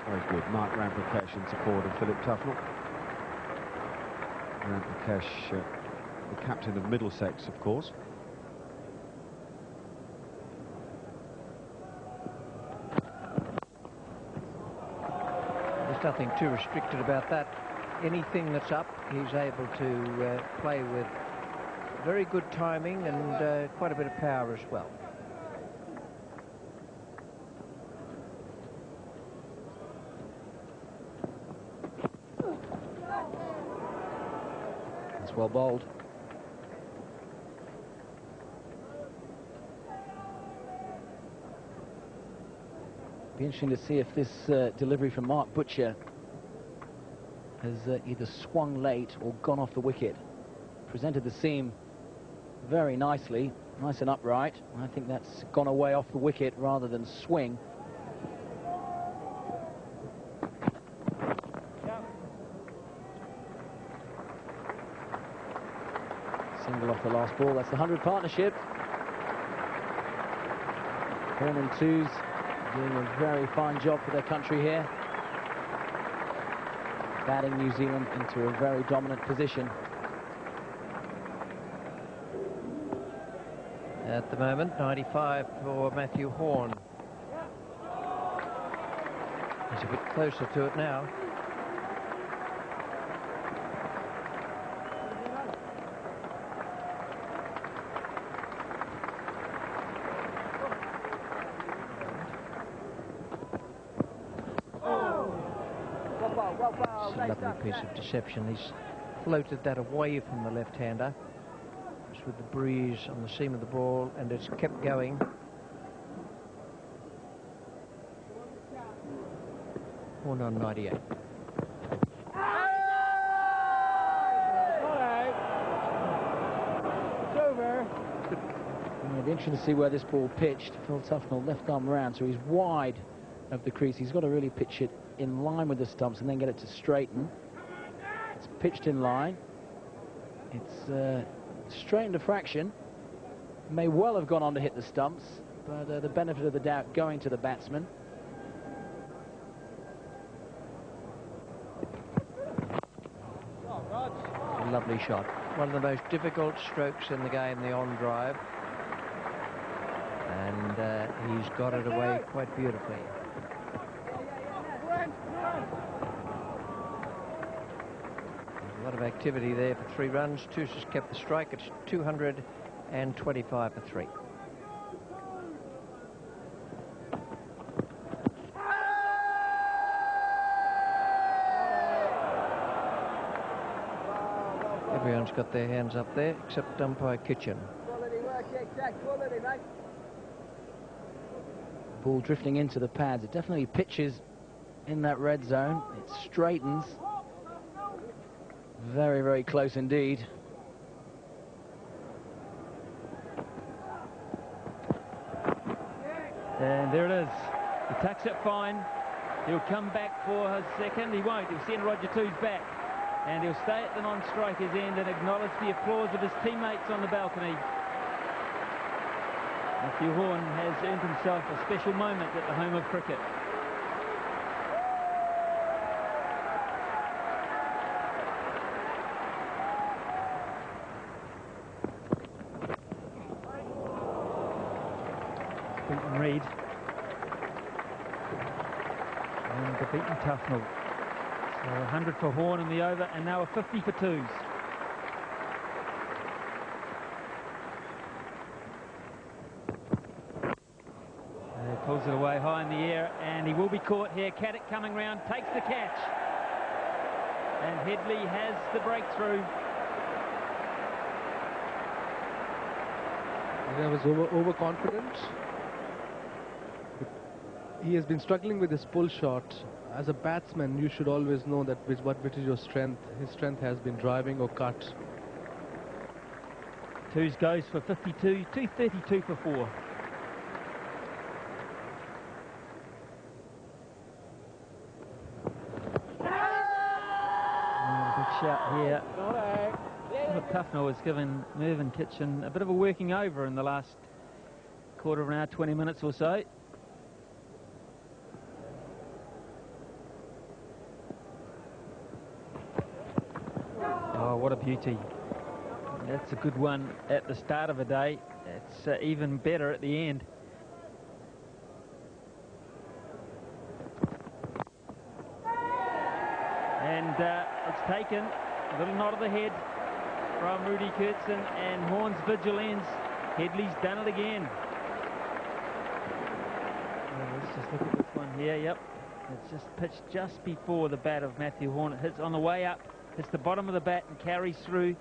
Very good. Mark Ramprakash in support of Philip Tufnell. Ramprakash, the captain of Middlesex, of course. There's nothing too restricted about that. Anything that's up, he's able to play with very good timing and quite a bit of power as well. That's well bowled. Be interesting to see if this delivery from Mark Butcher has either swung late or gone off the wicket. Presented the seam very nicely, nice and upright. I think that's gone away off the wicket rather than swing. Single off the last ball. That's the 100 partnership. Horn and Twos doing a very fine job for their country here. Batting New Zealand into a very dominant position. At the moment, 95 for Matthew Horn. He's a bit closer to it now. It's a lovely piece of deception. He's floated that away from the left-hander. Just with the breeze on the seam of the ball, and it's kept going. Horn on 98. It'll be interesting to see where this ball pitched. Phil Tufnell left arm round, so he's wide of the crease. He's got to really pitch it in line with the stumps and then get it to straighten. It's pitched in line. It's straightened a fraction. May well have gone on to hit the stumps, but the benefit of the doubt going to the batsman. A lovely shot. One of the most difficult strokes in the game, the on drive. And he's got it away quite beautifully. A lot of activity there for 3 runs. Toos has kept the strike. It's 225 for 3. Everyone's got their hands up there except umpire Kitchen. Ball drifting into the pads. It definitely pitches in that red zone. It straightens. Very, very close indeed. And there it is. He tucks it fine. He'll come back for his second. He won't. He'll send Roger Toos back. And he'll stay at the non-striker's end and acknowledge the applause of his teammates on the balcony. Matthew Horn has earned himself a special moment at the home of cricket. Beaten Reid. And the beaten Tufnell. So 100 for Horn in the over, and now a 50 for Toos. He pulls it away high in the air, and he will be caught here. Caddick coming round, takes the catch. And Headley has the breakthrough. I was overconfident. He has been struggling with his pull shot. As a batsman, you should always know that which is your strength. His strength has been driving or cut. Toos goes for 52, 232 for 4. Shout here. Tufnell has given Mervyn Kitchen a bit of a working over in the last quarter of an hour, 20 minutes or so. Oh, what a beauty. That's a good one at the start of a day. It's even better at the end. And it's taken. A little nod of the head from Rudy Kurtzen, and Horn's vigil ends. Headley's done it again. Let's just look at this one here. Yep. It's just pitched just before the bat of Matthew Horn. It hits on the way up, hits the bottom of the bat and carries through.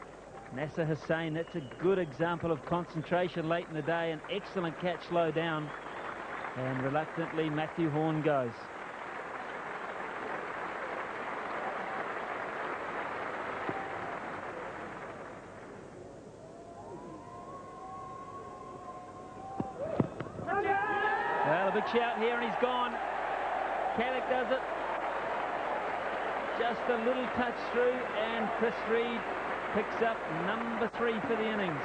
Nasser Hussain, that's a good example of concentration late in the day. An excellent catch low down. And reluctantly, Matthew Horn goes. Well, a big shout here, and he's gone. Caddick does it. Just a little touch through, and Chris Reid picks up number 3 for the innings.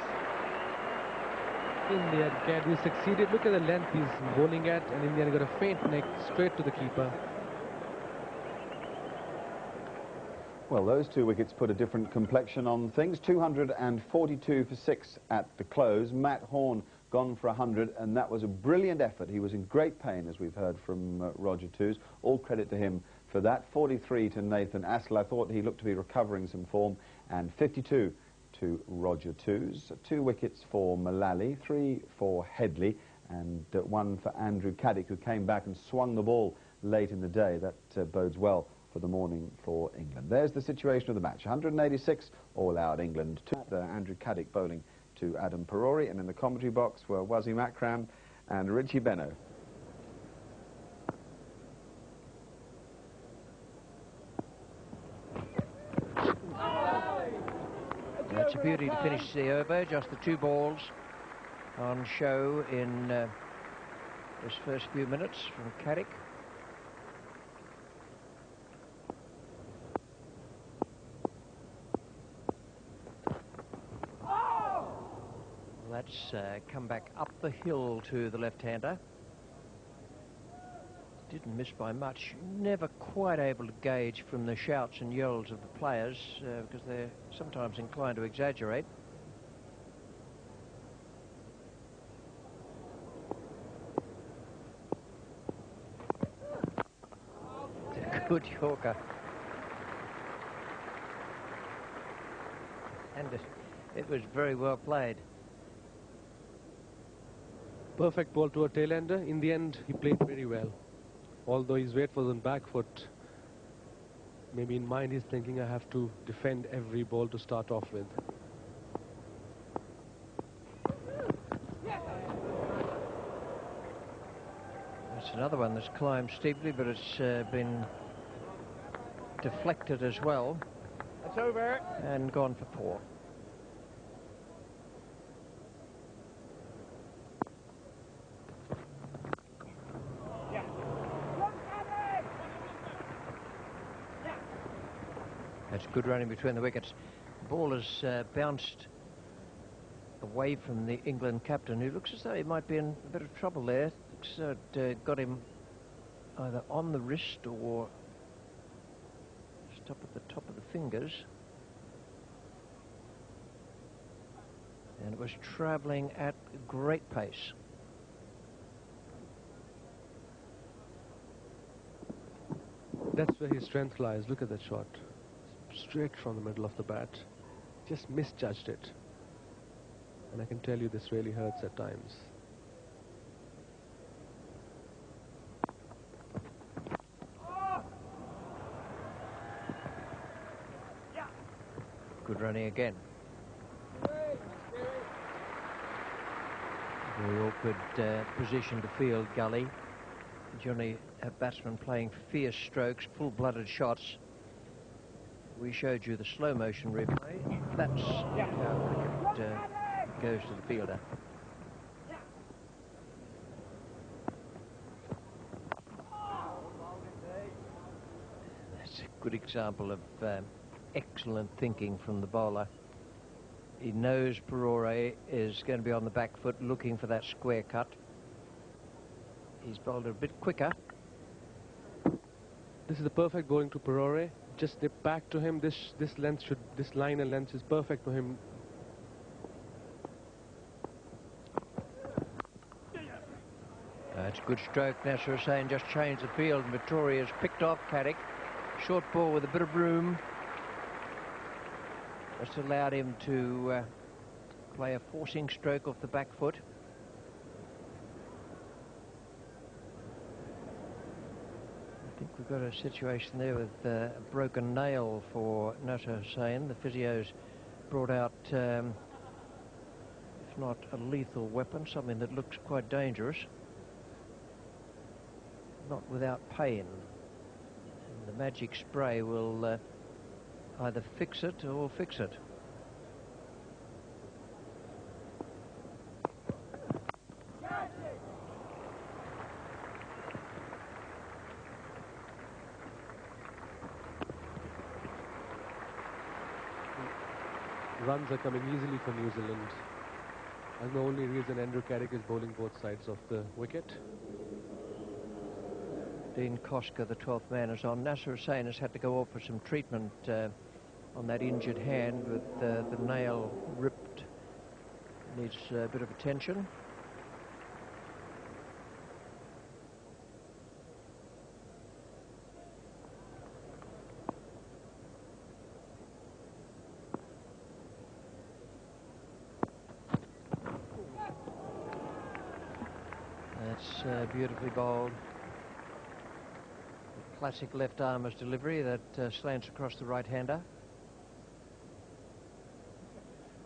India, Gaddu succeeded. Look at the length he's bowling at, and India got a faint neck straight to the keeper. Well, those 2 wickets put a different complexion on things. 242 for 6 at the close. Matt Horn gone for 100, and that was a brilliant effort. He was in great pain, as we've heard from Roger Toos. All credit to him for that. 43 to Nathan Astle. I thought he looked to be recovering some form. And 52 to Roger Toos. 2 wickets for Mullally, 3 for Headley, and 1 for Andrew Caddick, who came back and swung the ball late in the day. That bodes well for the morning for England. There's the situation of the match. 186 all out England. Andrew Caddick bowling to Adam Perori, and in the commentary box were Wasim Akram and Richie Beno. That's a beauty to finish the over. Just the 2 balls on show in this first few minutes from Caddick. That's come back up the hill to the left-hander. Didn't miss by much. Never quite able to gauge from the shouts and yells of the players because they're sometimes inclined to exaggerate. It's a good Yorker. And it was very well played. Perfect ball to a tail-ender. In the end, he played very well. Although his weight was on back foot, maybe in mind he's thinking, I have to defend every ball to start off with. That's another one that's climbed steeply, but it's been deflected as well. That's over. And gone for 4. That's good running between the wickets. The ball has bounced away from the England captain, who looks as though he might be in a bit of trouble there. Looks as though it got him either on the wrist or just up at the top of the fingers. And it was travelling at great pace. That's where his strength lies. Look at that shot. Straight from the middle of the bat. Just misjudged it. And I can tell you this really hurts at times. Good running again. Very awkward position to field, Gully. Generally a batsman playing fierce strokes, full-blooded shots. We showed you the slow motion replay. That's how cricket goes to the fielder. That's a good example of excellent thinking from the bowler. He knows Perore is going to be on the back foot looking for that square cut. He's bowled a bit quicker. This is the perfect bowling to Perore. Just dip back to him. This line and length is perfect for him. It's a good stroke. Nasser Hussain just changed the field, and Vittori has picked off Caddick. Short ball with a bit of room. Just allowed him to play a forcing stroke off the back foot. I think we've got a situation there with a broken nail for Nasser Hussain. The physio's brought out, if not a lethal weapon, something that looks quite dangerous. Not without pain. And the magic spray will either fix it or fix it. Runs are coming easily for New Zealand. And the only reason Andrew Carrick is bowling both sides of the wicket. Dean Koska, the 12th man, is on. Nasser Hussain has had to go off for some treatment on that injured hand with the nail ripped. Needs a bit of attention. That's beautifully bowled. Classic left armer's delivery that slants across the right-hander.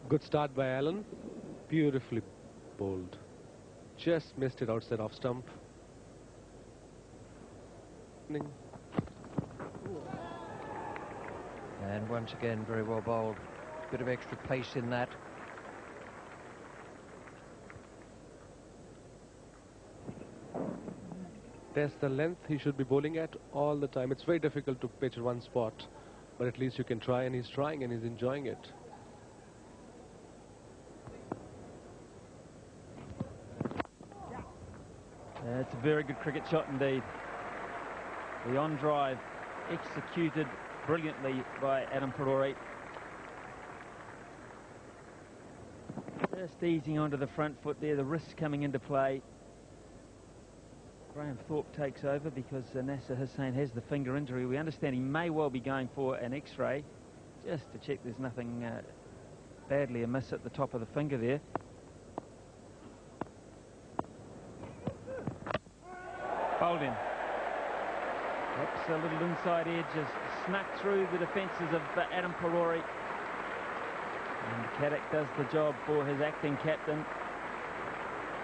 Good start by Allen. Beautifully bowled. Just missed it outside off stump. And once again, very well bowled bit of extra pace in that. There's the length he should be bowling at all the time. It's very difficult to pitch in one spot, but at least you can try, and he's trying and he's enjoying it. It's a very good cricket shot indeed. The on drive executed brilliantly by Adam Parore. Just easing onto the front foot there, the wrist coming into play. Graham Thorpe takes over because Nasser Hussain has the finger injury. We understand he may well be going for an X-ray just to check there's nothing badly amiss at the top of the finger there. Bowled in. Perhaps a little inside edge has snuck through the defences of Adam Parore. And Caddick does the job for his acting captain.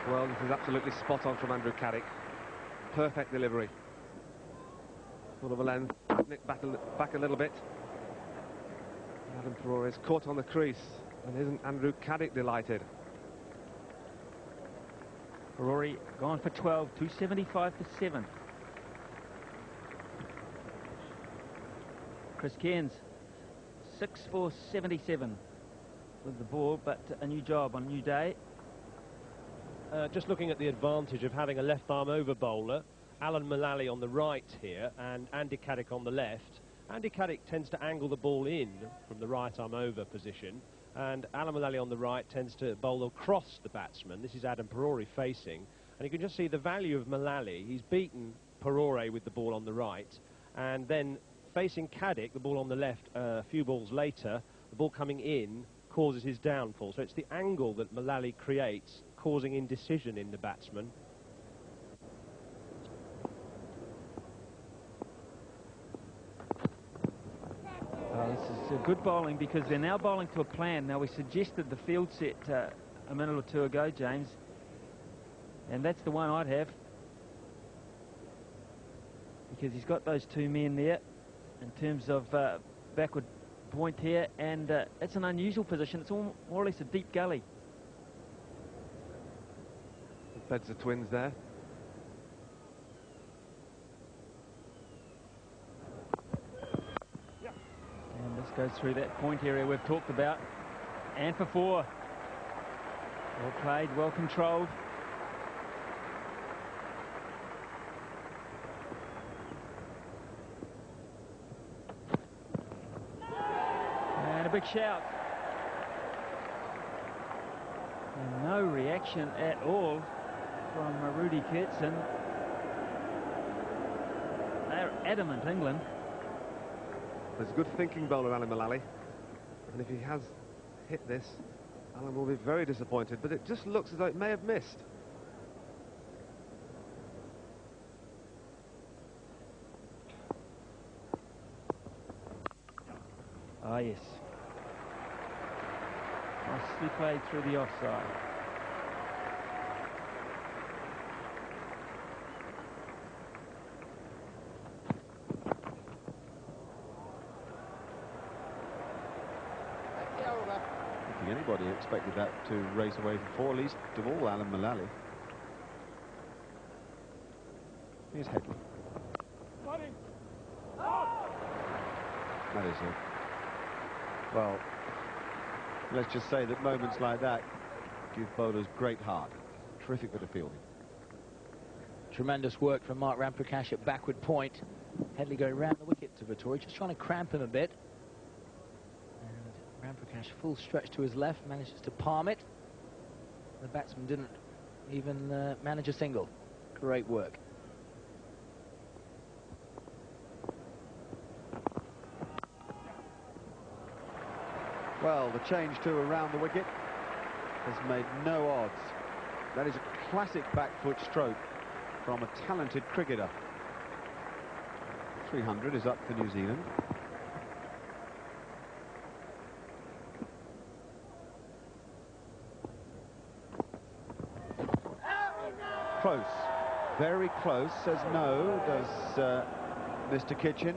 Well, this is absolutely spot on from Andrew Caddick. Perfect delivery. Full of a length. Nick back a little bit. Adam Parore is caught on the crease. And isn't Andrew Caddick delighted? Parore gone for 12, 275 for 7. Chris Cairns, 6 for 77 with the ball, but a new job on a new day. Just looking at the advantage of having a left-arm over bowler, Alan Mullally on the right here and Andy Caddick on the left. Andy Caddick tends to angle the ball in from the right-arm over position, and Alan Mullally on the right tends to bowl across the batsman. This is Adam Parore facing, and you can just see the value of Mullally. He's beaten Parore with the ball on the right, and then facing Caddick, the ball on the left, a few balls later, the ball coming in causes his downfall. So it's the angle that Mullally creates, causing indecision in the batsman. This is good bowling because they're now bowling to a plan. Now, we suggested the field set a minute or two ago, James, and that's the one I'd have because he's got those two men there in terms of backward point here, and it's an unusual position. It's all more or less a deep gully. Beds of twins there. And this goes through that point area we've talked about. And for 4. Well played, well controlled. And a big shout. And no reaction at all from Rudy Kirsten. They're adamant, England. There's a good thinking bowler, Alan Mullally, and if he has hit this, Alan will be very disappointed, but it just looks as though it may have missed. Ah, yes. Nicely played through the offside. I think anybody expected that to race away for 4, least of all Alan Mullally. Here's Headley. That is it. Well, let's just say that moments like that give bowlers great heart. Terrific bit of fielding. Tremendous work from Mark Ramprakash at backward point. Headley going round the wicket to Vettori, just trying to cramp him a bit. And Ramprakash full stretch to his left, manages to palm it. The batsman didn't even manage a single. Great work. Well, the change to around the wicket has made no odds. That is a classic back foot stroke from a talented cricketer. 300 is up for New Zealand. Close, very close, says no, does Mr. Kitchen,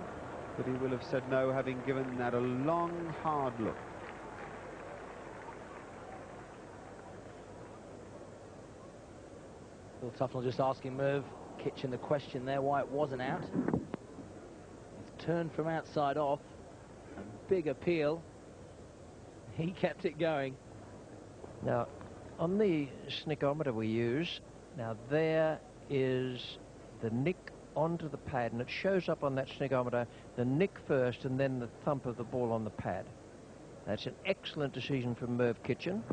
but he will have said no having given that a long, hard look. Phil Tufnell just asking Merv Kitchen the question there, why it wasn't out. It's turned from outside off. A big appeal. He kept it going. Now, on the snickometer we use, now there is the nick onto the pad, and it shows up on that snickometer, the nick first and then the thump of the ball on the pad. That's an excellent decision from Merv Kitchen.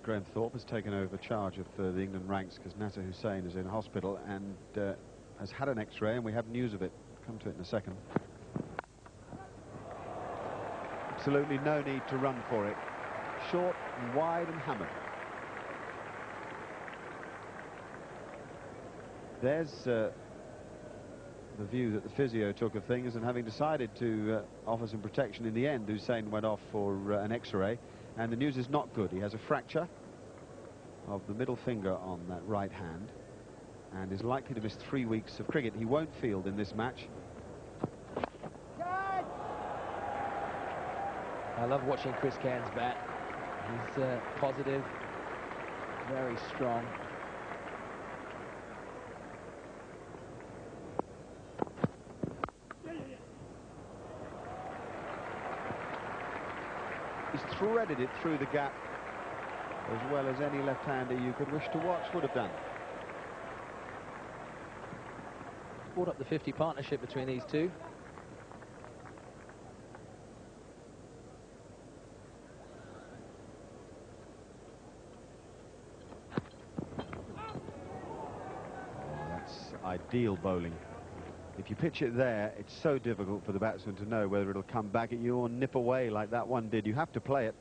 Graham Thorpe has taken over charge of the England ranks because Nasser Hussain is in hospital and has had an X-ray, and we have news of it. Come to it in a second. Absolutely no need to run for it. Short and wide and hammered. There's the view that the physio took of things, and having decided to offer some protection in the end, Hussain went off for an X-ray, and the news is not good. He has a fracture of the middle finger on that right hand and is likely to miss 3 weeks of cricket. He won't field in this match. I love watching Chris Cairns bat. He's positive, very strong. He's threaded it through the gap as well as any left-hander you could wish to watch would have done. Brought up the 50 partnership between these two. Ideal bowling. If you pitch it there, it's so difficult for the batsman to know whether it'll come back at you or nip away like that one did. You have to play it.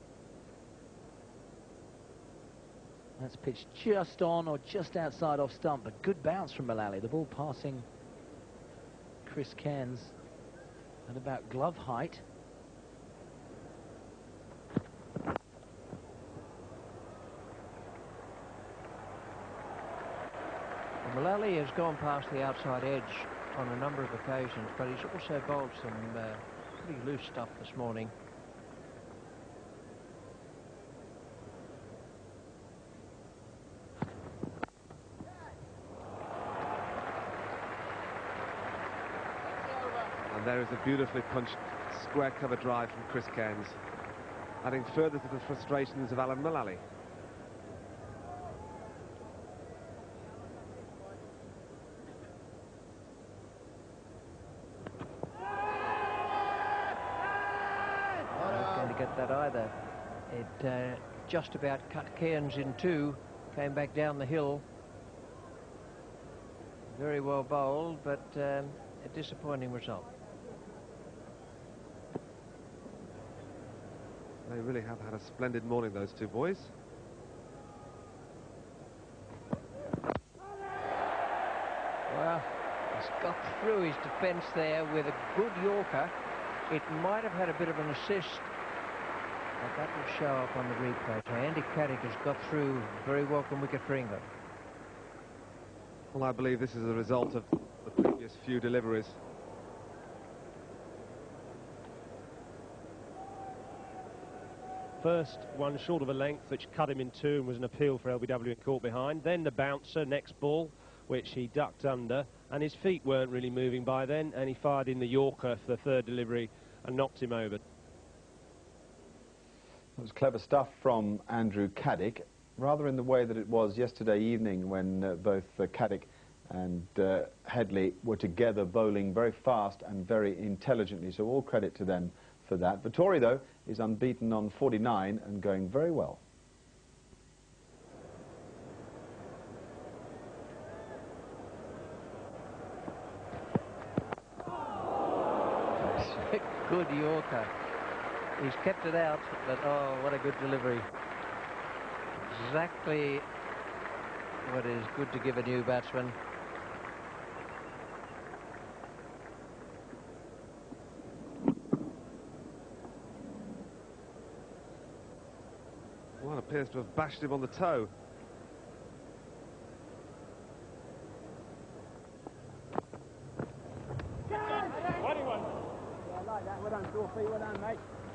That's pitched just on or just outside off stump. A good bounce from Mullally. The ball passing Chris Cairns at about glove height. Mullally has gone past the outside edge on a number of occasions, but he's also bowled some pretty loose stuff this morning. And there is a beautifully punched square cover drive from Chris Cairns, adding further to the frustrations of Alan Mullally. That either. It just about cut Cairns in two, came back down the hill. Very well bowled, but a disappointing result. They really have had a splendid morning, those two boys. Well, he's got through his defence there with a good Yorker. It might have had a bit of an assist, but that will show up on the replay. So Andy Caddick has got through. Very welcome wicket for England. Well, I believe this is a result of the previous few deliveries. First, one short of a length, which cut him in two and was an appeal for LBW and caught behind. Then the bouncer, next ball, which he ducked under, and his feet weren't really moving by then, and he fired in the Yorker for the third delivery and knocked him over. It was clever stuff from Andrew Caddick, rather in the way that it was yesterday evening when both Caddick and Headley were together bowling very fast and very intelligently, so all credit to them for that. Vettori, though, is unbeaten on 49 and going very well. Good Yorker. He's kept it out, but oh, what a good delivery. Exactly what is good to give a new batsman. Well, appears to have bashed him on the toe.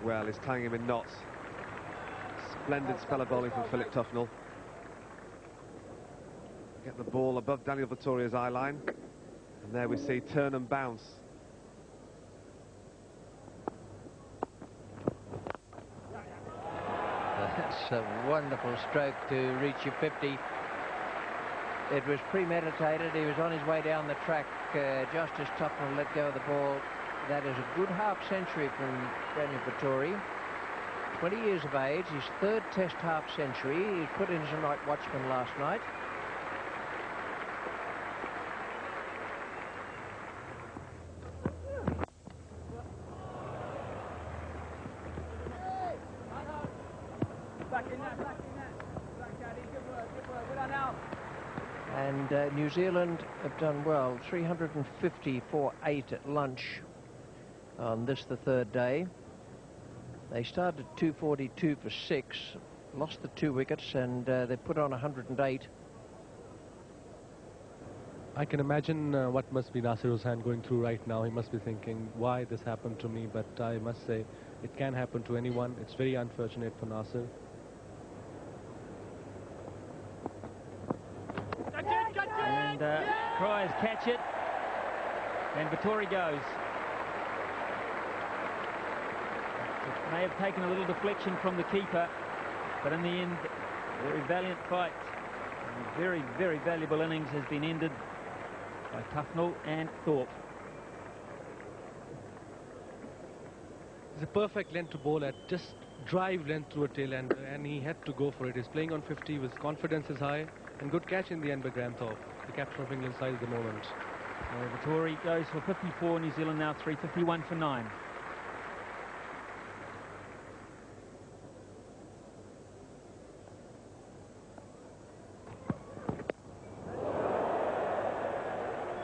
Well, he's tying him in knots. Splendid spell of bowling from Philip Tufnell. Get the ball above Daniel Vittoria's eye line. And there we see turn and bounce. That's a wonderful stroke to reach your 50. It was premeditated. He was on his way down the track just as Tufnell let go of the ball. That is a good half-century from Daniel Vettori. 20 years of age, his third Test half-century. He put in as a night watchman last night. And New Zealand have done well. 350 for 8 at lunch on this, the third day. They started 242 for 6, lost the 2 wickets, and they put on 108. I can imagine what must be Nasir Hussain going through right now. He must be thinking, why this happened to me? But I must say, it can happen to anyone. It's very unfortunate for Nasir. And Cryers catch it, and Vettori goes. It may have taken a little deflection from the keeper, but in the end, a very valiant fight. A very, very valuable innings has been ended by Tufnell and Thorpe. It's a perfect length to bowl at, just drive length through a tail end, and he had to go for it. He's playing on 50, his confidence is high, and good catch in the end by Graham Thorpe, the captain of England side at the moment. Vettori goes for 54, New Zealand now 351 for 9.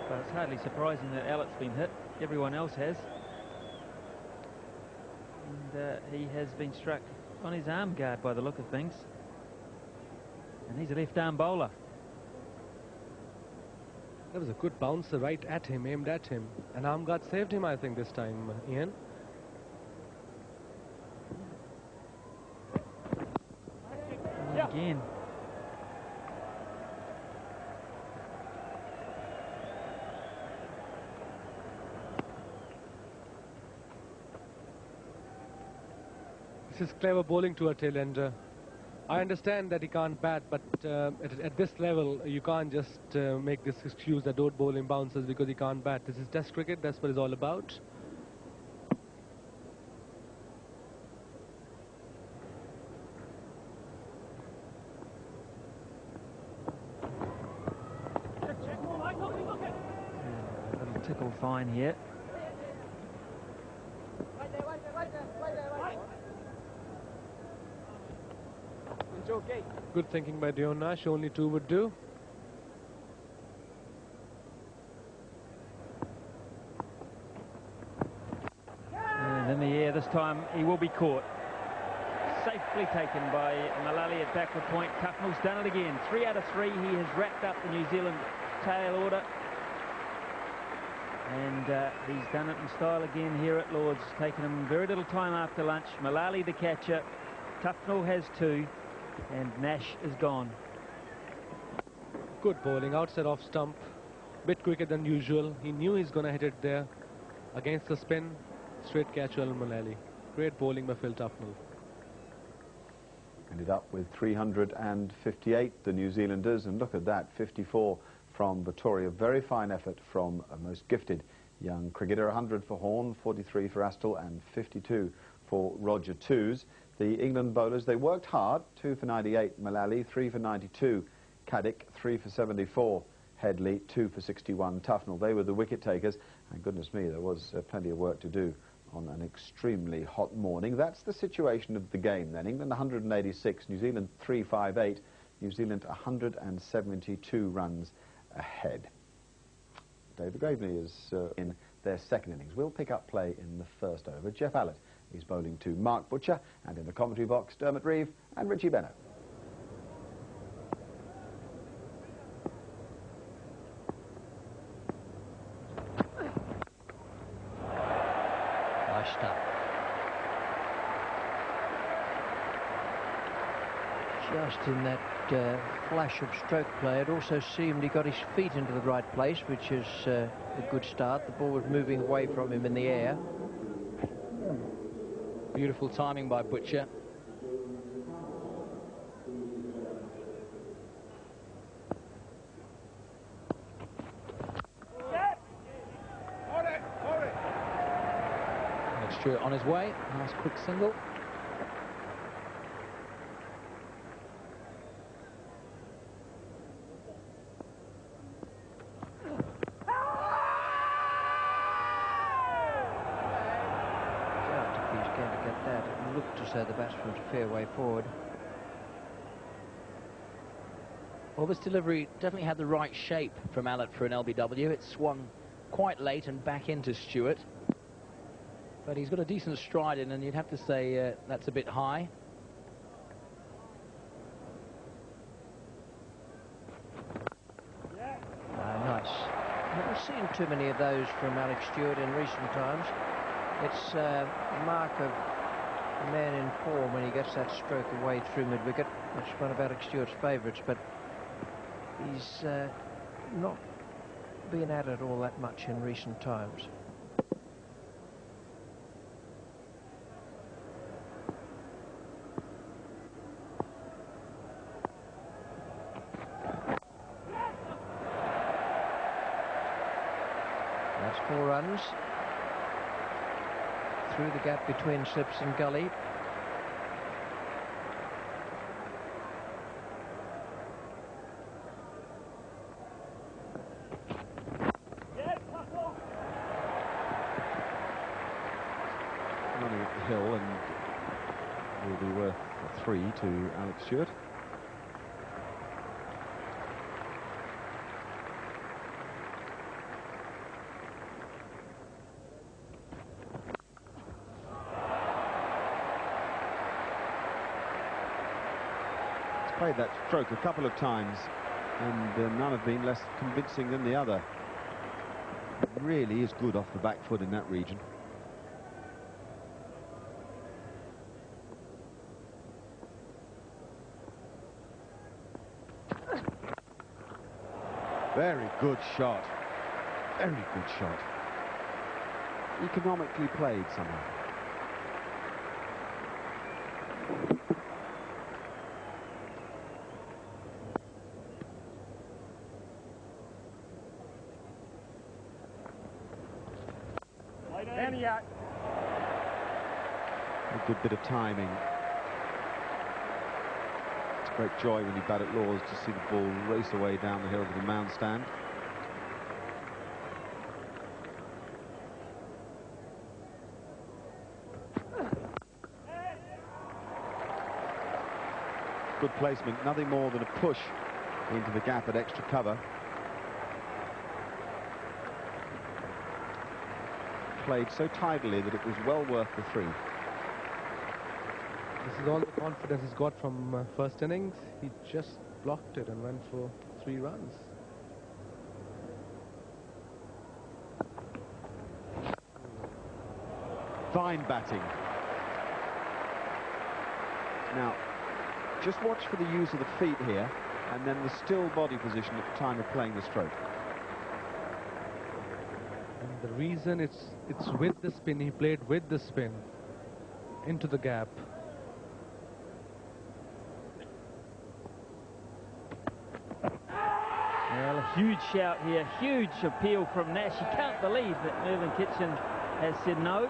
But it's hardly surprising that Allett's been hit. Everyone else has. And he has been struck on his arm guard by the look of things. And he's a left-arm bowler. That was a good bouncer right at him, aimed at him. And arm guard saved him, I think, this time, Ian. Again. This is clever bowling to a tail-ender. I understand that he can't bat, but at this level, you can't just make this excuse that don't bowl in bounces because he can't bat. This is Test cricket, that's what it's all about. A little tickle fine here. Good thinking by Dion Nash, only 2 would do. And in the air this time, he will be caught. Safely taken by Mullally at backward point. Tufnell's done it again. 3 out of 3. He has wrapped up the New Zealand tail order. And he's done it in style again here at Lord's. Taken him very little time after lunch. Mullally the catcher. Tufnell has 2. And Nash is gone. Good bowling, outside off stump. Bit quicker than usual. He knew he's going to hit it there. Against the spin, straight catch to Alan Mullally. Great bowling by Phil Tufnell. Ended up with 358, the New Zealanders, and look at that, 54 from Vettori. A very fine effort from a most gifted young cricketer. 100 for Horn, 43 for Astle, and 52 for Roger Toos. The England bowlers, they worked hard. 2 for 98, Mullally, 3 for 92, Caddick, 3 for 74, Headley, 2 for 61, Tufnell. They were the wicket takers, and goodness me, there was plenty of work to do on an extremely hot morning. That's the situation of the game then. England 186, New Zealand 358, New Zealand 172 runs ahead. David Graveney is in their second innings. We'll pick up play in the first over. Jeff Allett is bowling to Mark Butcher, and in the commentary box, Dermot Reeve and Richie Beno. Nice stuff. Just in that flash of stroke play, it also seemed he got his feet into the right place, which is a good start. The ball was moving away from him in the air. Beautiful timing by Butcher. Alex Stewart on his way. Nice quick single. So the batsman's a fair way forward. Well, this delivery definitely had the right shape from Allott for an LBW. It swung quite late and back into Stewart. But he's got a decent stride in, and you'd have to say that's a bit high. Nice. Never seen too many of those from Alex Stewart in recent times. It's a mark of a man in form when he gets that stroke away through mid-wicket. That's one of Alex Stewart's favourites, but he's not been at it all that much in recent times. That's 4 runs. Through the gap between slips and gully. Running up the hill and will be worth 3 to Alex Stewart. Played that stroke a couple of times, and none have been less convincing than the other. It really is good off the back foot in that region. Very good shot. Very good shot. Economically played somehow. A good bit of timing. It's great joy when you bat at Lords to see the ball race away down the hill to the mound stand. Good placement, nothing more than a push into the gap at extra cover. Played so tidily that it was well worth the 3. This is all the confidence he's got from first innings. He just blocked it and went for 3 runs. Fine batting. Now, just watch for the use of the feet here, and then the still body position at the time of playing the stroke. And the reason it's with the spin, he played with the spin into the gap. Well, a huge shout here, huge appeal from Nash. You can't believe that Mervyn Kitchen has said no.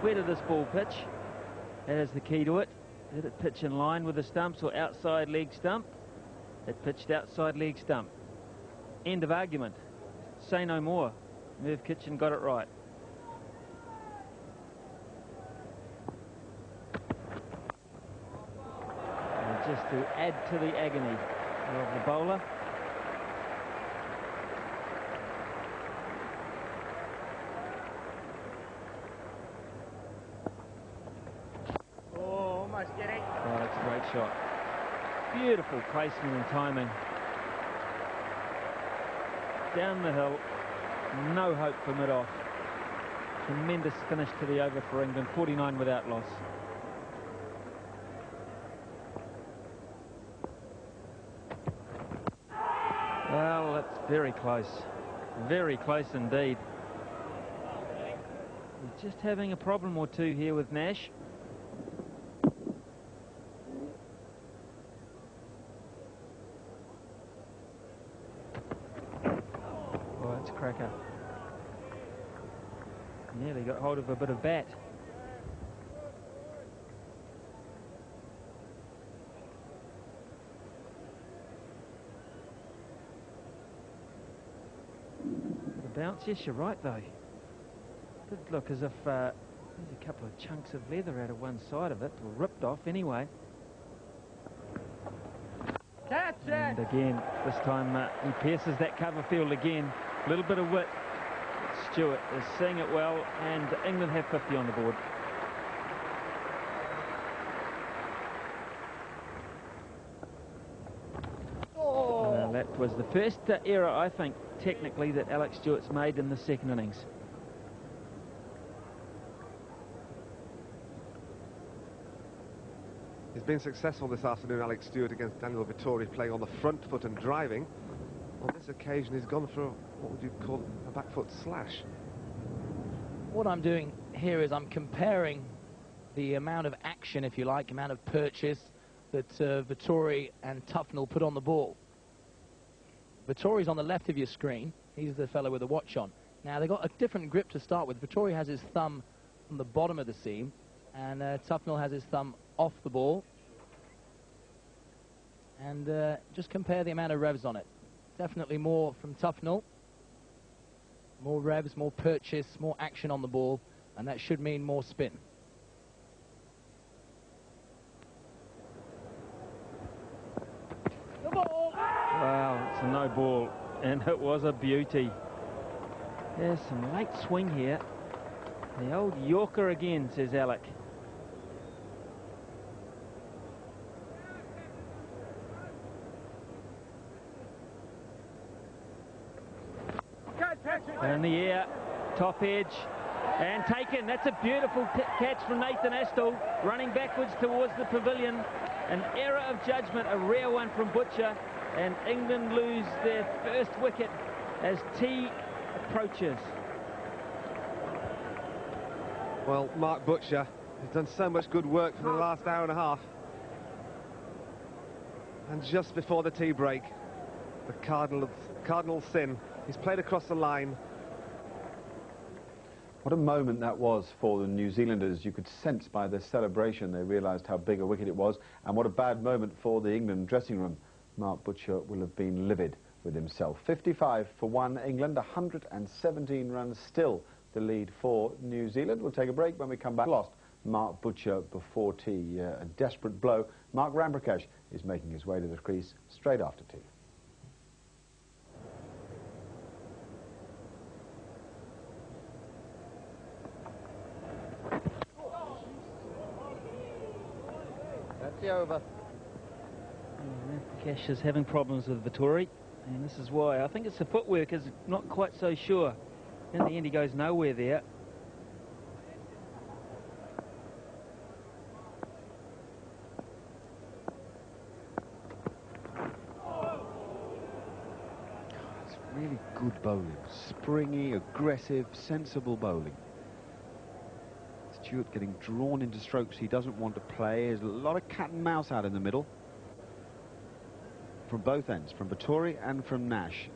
Where did this ball pitch? That is the key to it. Did it pitch in line with the stumps or outside leg stump? It pitched outside leg stump. End of argument. Say no more. Merv Kitchen got it right. And just to add to the agony of the bowler. Oh, that's a great shot. Beautiful placement and timing. Down the hill, no hope for mid-off. Tremendous finish to the over for England, 49 without loss. it's very close. Very close indeed. He's just having a problem or two here with Nash. Oh, that's a cracker. Nearly got hold of a bit of bat. The bounce, yes, you're right though. Did look as if there's a couple of chunks of leather out of one side of it, or ripped off anyway. Catch it! And again, this time he pierces that cover field again. A little bit of wit. Stewart is seeing it well, and England have 50 on the board. That was the first error, I think, technically, that Alex Stewart's made in the second innings. He's been successful this afternoon, Alex Stewart, against Daniel Vettori, playing on the front foot and driving. On this occasion, he's gone for, what would you call a back foot slash? What I'm doing here is I'm comparing the amount of action, if you like, amount of purchase that Vettori and Tufnell put on the ball. Vettori's on the left of your screen. He's the fellow with the watch on. Now, they've got a different grip to start with. Vettori has his thumb on the bottom of the seam, and Tufnell has his thumb off the ball. And just compare the amount of revs on it. Definitely more from Tufnell. More revs, more purchase, more action on the ball, and that should mean more spin. Wow, it's a no ball, and it was a beauty. There's some late swing here. The old Yorker again, says Alec. In the air, top edge, and taken. That's a beautiful catch from Nathan Astle, running backwards towards the pavilion. An error of judgment, a rare one from Butcher, and England lose their first wicket as tea approaches. Well, Mark Butcher has done so much good work for the last hour and a half. And just before the tea break, the Cardinal sin. He's played across the line. What a moment that was for the New Zealanders. You could sense by their celebration they realised how big a wicket it was, and what a bad moment for the England dressing room. Mark Butcher will have been livid with himself. 55 for 1 England, 117 runs still the lead for New Zealand. We'll take a break. When we come back, lost Mark Butcher before tea. A desperate blow. Mark Ramprakash is making his way to the crease straight after tea. Over. Cash is having problems with Vettori, and this is why. I think it's the footwork is not quite so sure. In the end, he goes nowhere there. It's really good bowling. Springy, aggressive, sensible bowling. Stewart getting drawn into strokes he doesn't want to play. There's a lot of cat and mouse out in the middle. From both ends, from Vettori and from Nash.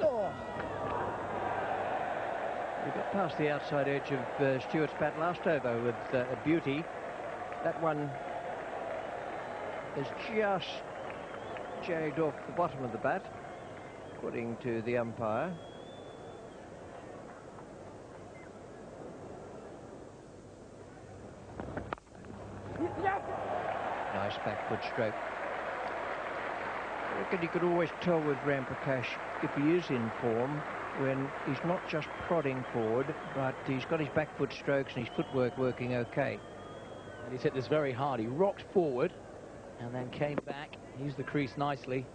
Oh. We got past the outside edge of Stewart's bat last over with a beauty. That one is just jagged off the bottom of the bat, according to the umpire. Nice back foot stroke. I reckon you could always tell with Ramprakash if he is in form when he's not just prodding forward, but he's got his back foot strokes and his footwork working okay. And he's hit this very hard. He rocked forward and then came back, used the crease nicely.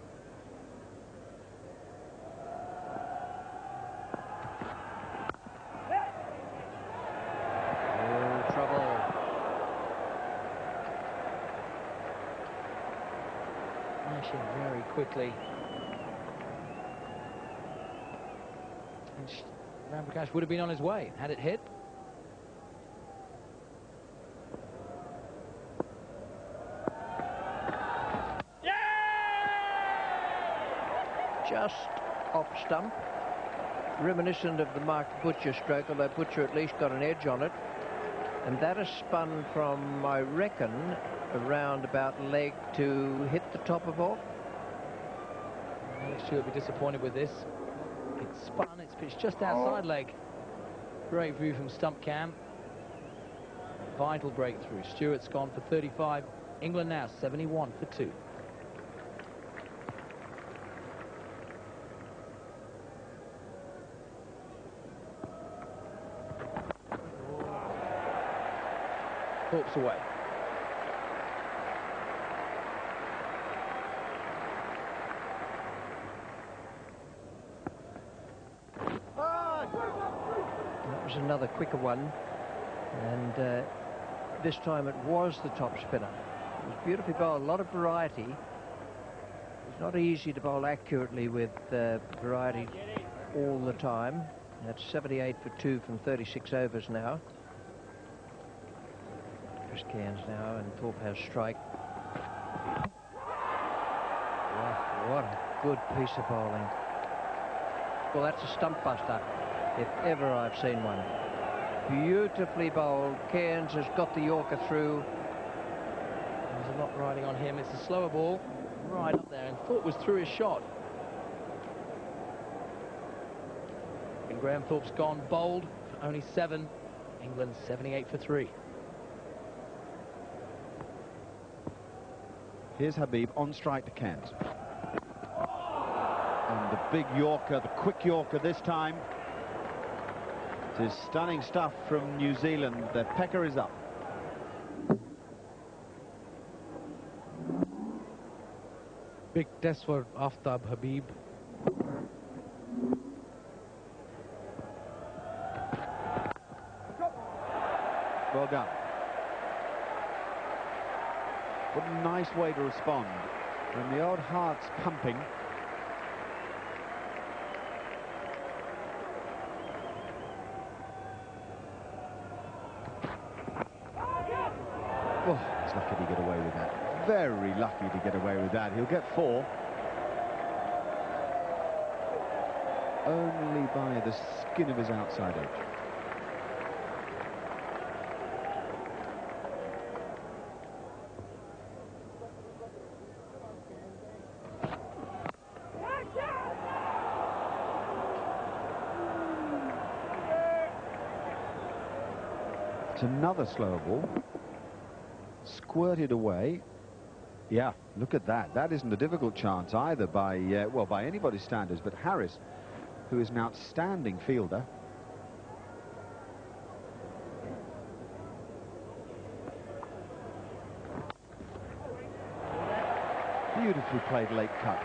quickly. And Ramprakash would have been on his way had it hit. Just off stump. Reminiscent of the Mark Butcher stroke, although Butcher at least got an edge on it. And that has spun from, I reckon, around about leg to hit the top of off. Alex Stewart will be disappointed with this. It's spun, it's pitched just outside leg. Great view from stump cam. Vital breakthrough. Stewart's gone for 35. England now 71 for 2. Thorpe's away. That was another quicker one, and this time it was the top spinner. It was beautifully bowled, a lot of variety. It's not easy to bowl accurately with variety all the time. That's 78 for 2 from 36 overs now. Chris Cairns now, and Thorpe has strike. What a good piece of bowling. Well, that's a stump buster, if ever I've seen one. Beautifully bowled. Cairns has got the Yorker through. There's a lot riding on him. It's a slower ball right up there, and Thorpe was through his shot. And Graham Thorpe's gone bowled for only 7. England 78 for 3. Here's Habib on strike to Cairns. And the big Yorker, the quick Yorker this time. It is stunning stuff from New Zealand. Their pecker is up. Big test for Aftab Habib. Well done. What a nice way to respond when the old heart's pumping. Oh, he's lucky to get away with that. Very lucky to get away with that. He'll get 4. Only by the skin of his outside edge. It's another slower ball. Squirted away. Yeah, look at that. That isn't a difficult chance either by, well, by anybody's standards, but Harris, who is an outstanding fielder. Beautifully played late cut.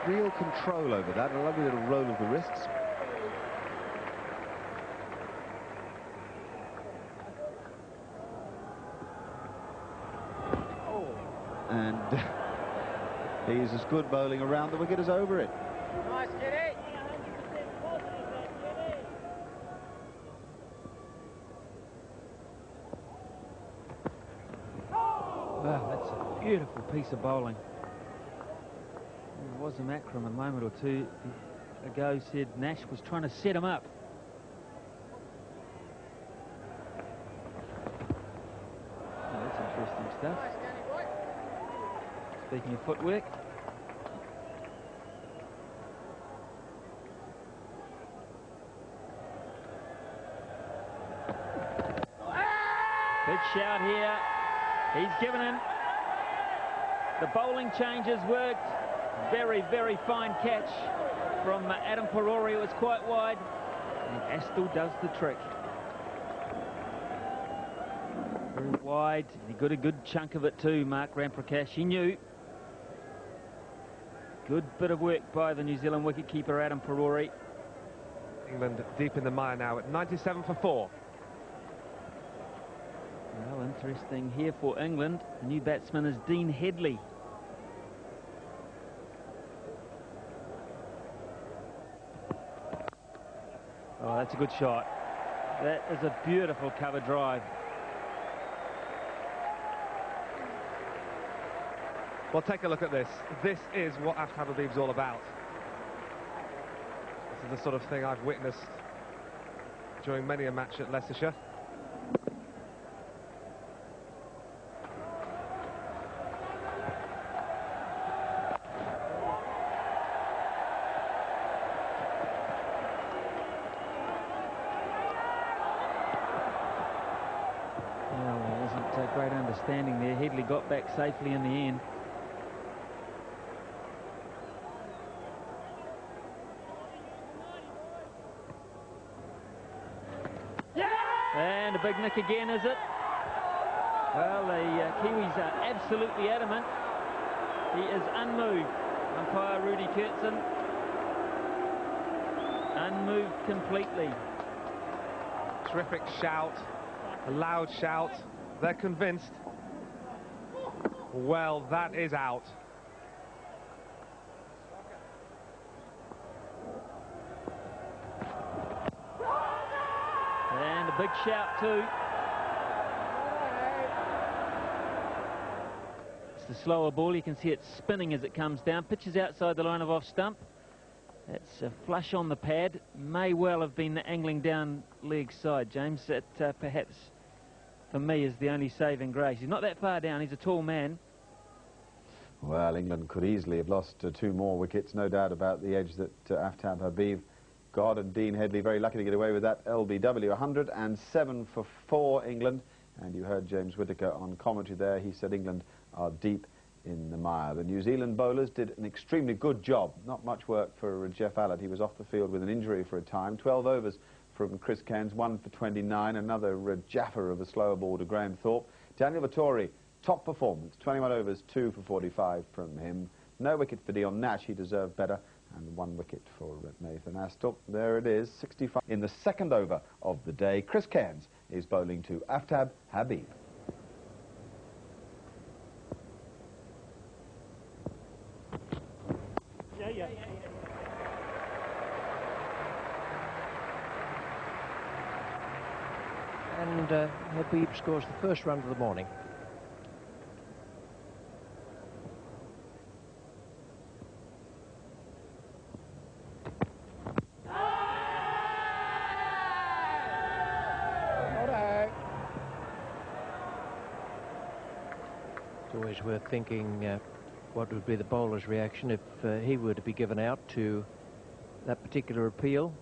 Real control over that. A lovely little roll of the wrists. And he's as good bowling around the wicket as over it. Nice, Kitty. Wow, that's a beautiful piece of bowling. There was a Macron a moment or two ago said Nash was trying to set him up. Oh, that's interesting stuff. Speaking of footwork. Big shout here. He's given in. The bowling changes worked. Very, very fine catch from Adam Parori. It was quite wide. And Astle does the trick. Very wide. And he got a good chunk of it too, Mark Ramprakash. He knew. Good bit of work by the New Zealand wicketkeeper, Adam Parori. England deep in the mire now at 97 for 4. Well, interesting here for England. The new batsman is Dean Headley. Oh, that's a good shot. That is a beautiful cover drive. Well, take a look at this. This is what Aftab Habib's all about. This is the sort of thing I've witnessed during many a match at Leicestershire. Well, there wasn't a great understanding there. Headley got back safely in the end. And a big nick again, is it? Well, the Kiwis are absolutely adamant. He is unmoved. Umpire Rudy Kurtzen. Unmoved completely. Terrific shout, a loud shout. They're convinced. Well, that is out. And a big shout too. It's the slower ball. You can see it spinning as it comes down. Pitches outside the line of off stump. It's a flush on the pad. May well have been angling down leg side, James. That perhaps, for me, is the only saving grace. He's not that far down. He's a tall man. Well, England could easily have lost 2 more wickets. No doubt about the edge that Aftab Habib got, and Dean Headley very lucky to get away with that LBW. 107 for 4 England. And you heard James Whittaker on commentary there. He said England are deep in the mire. The New Zealand bowlers did an extremely good job. Not much work for Jeff Allard. He was off the field with an injury for a time. 12 overs from Chris Cairns, 1 for 29. Another jaffer of a slower ball to Graham Thorpe. Daniel Vettori, top performance. 21 overs, 2 for 45 from him. No wicket for Dion Nash. He deserved better. And 1 wicket for Nathan Astrup. There it is, 65. In the second over of the day, Chris Cairns is bowling to Aftab Habib. And Habib scores the first run of the morning. It's always worth thinking what would be the bowler's reaction if he were to be given out to that particular appeal.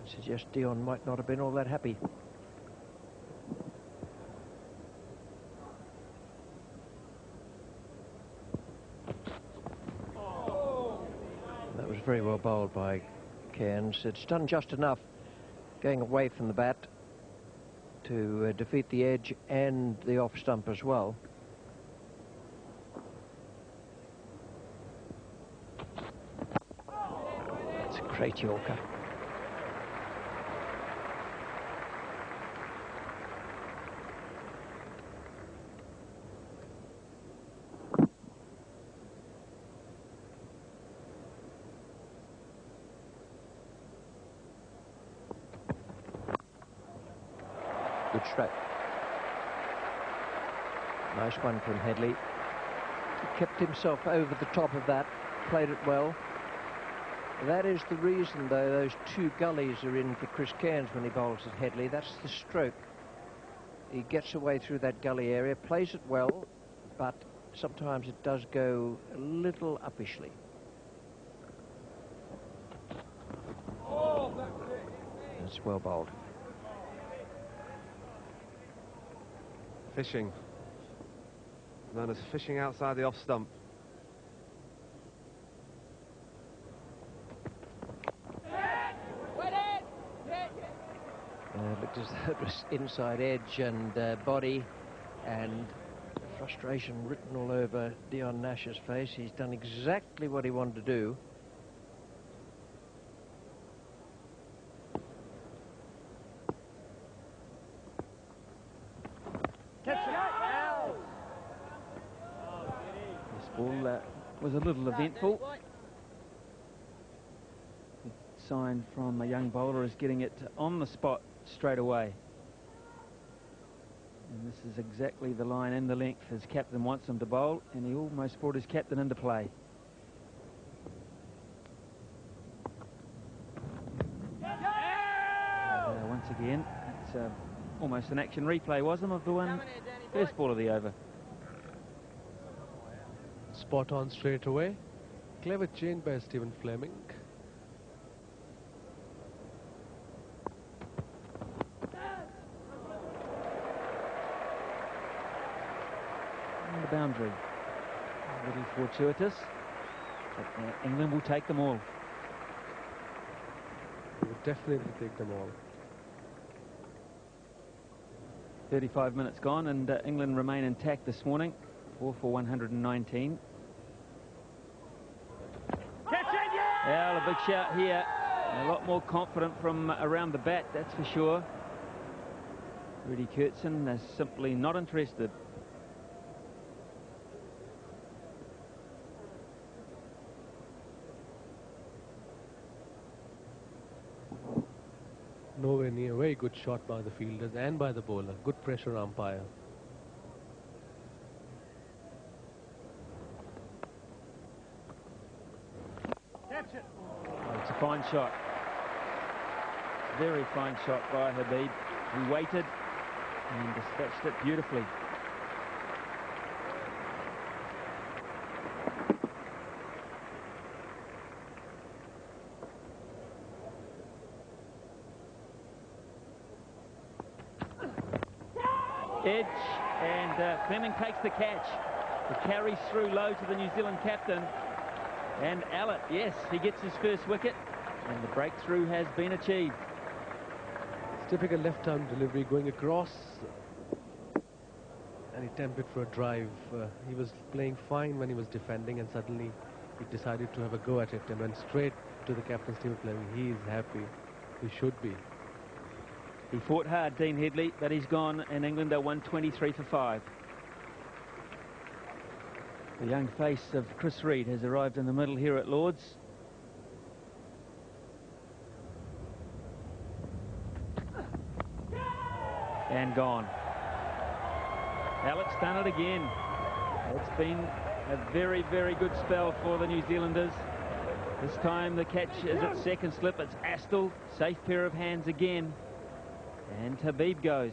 I suggest Dion might not have been all that happy. That was very well bowled by Cairns. It's done just enough going away from the bat to defeat the edge and the off stump as well. That's a great Yorker. Good stroke. Nice one from Headley. He kept himself over the top of that, played it well. That is the reason, though, those 2 gullies are in for Chris Cairns when he bowls at Headley. That's the stroke. He gets away through that gully area, plays it well, but sometimes it does go a little uppishly. That's well bowled. Fishing. Known as fishing outside the off stump. Looked as though it was inside edge and body, and frustration written all over Dion Nash's face. He's done exactly what he wanted to do. This ball was a little eventful. sign from a young bowler is getting it on the spot straight away. And this is exactly the line and the length his captain wants him to bowl, and he almost brought his captain into play. Once again, it's almost an action replay, wasn't it, of the first ball of the over. Spot on straight away. Clever change by Stephen Fleming. And the boundary. A little fortuitous, but England will take them all. They will definitely take them all. 35 minutes gone, and England remain intact this morning. 4 for 119. Well, a big shout here. A lot more confident from around the bat, that's for sure. Rudy Kurtzen is simply not interested. Nowhere near. Very good shot by the fielders and by the bowler. Good pressure umpire. Oh, it's a fine shot. Very fine shot by Habib. He waited and dispatched it beautifully. Edge, and Fleming takes the catch. It carries through low to the New Zealand captain. And Allett, yes, he gets his first wicket, and the breakthrough has been achieved. It's typical left-arm delivery going across, and he attempted for a drive. He was playing fine when he was defending, and suddenly he decided to have a go at it and went straight to the captain, Stephen Fleming. He is happy. He should be. He fought hard, Dean Headley, but he's gone, and England are 123 for 5. The young face of Chris Reed has arrived in the middle here at Lord's. And gone. Alex done it again. It's been a very, very good spell for the New Zealanders. This time the catch is its second slip. It's Astle, safe pair of hands again. And Habib goes.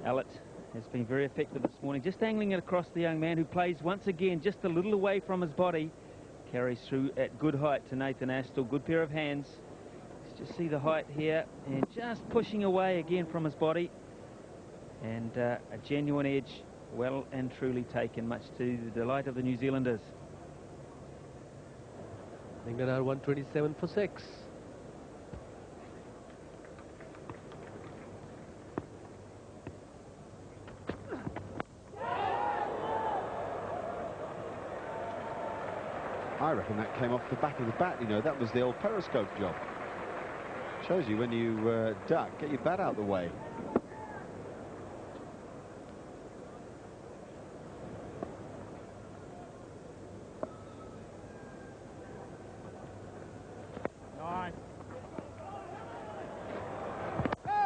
Allett has been very effective this morning, just angling it across the young man who plays once again just a little away from his body. Carries through at good height to Nathan Astle. Good pair of hands. Let's just see the height here, and just pushing away again from his body. And a genuine edge, well and truly taken, much to the delight of the New Zealanders. England are 127 for 6. I reckon that came off the back of the bat. You know, that was the old periscope job. Shows you when you duck, get your bat out the way.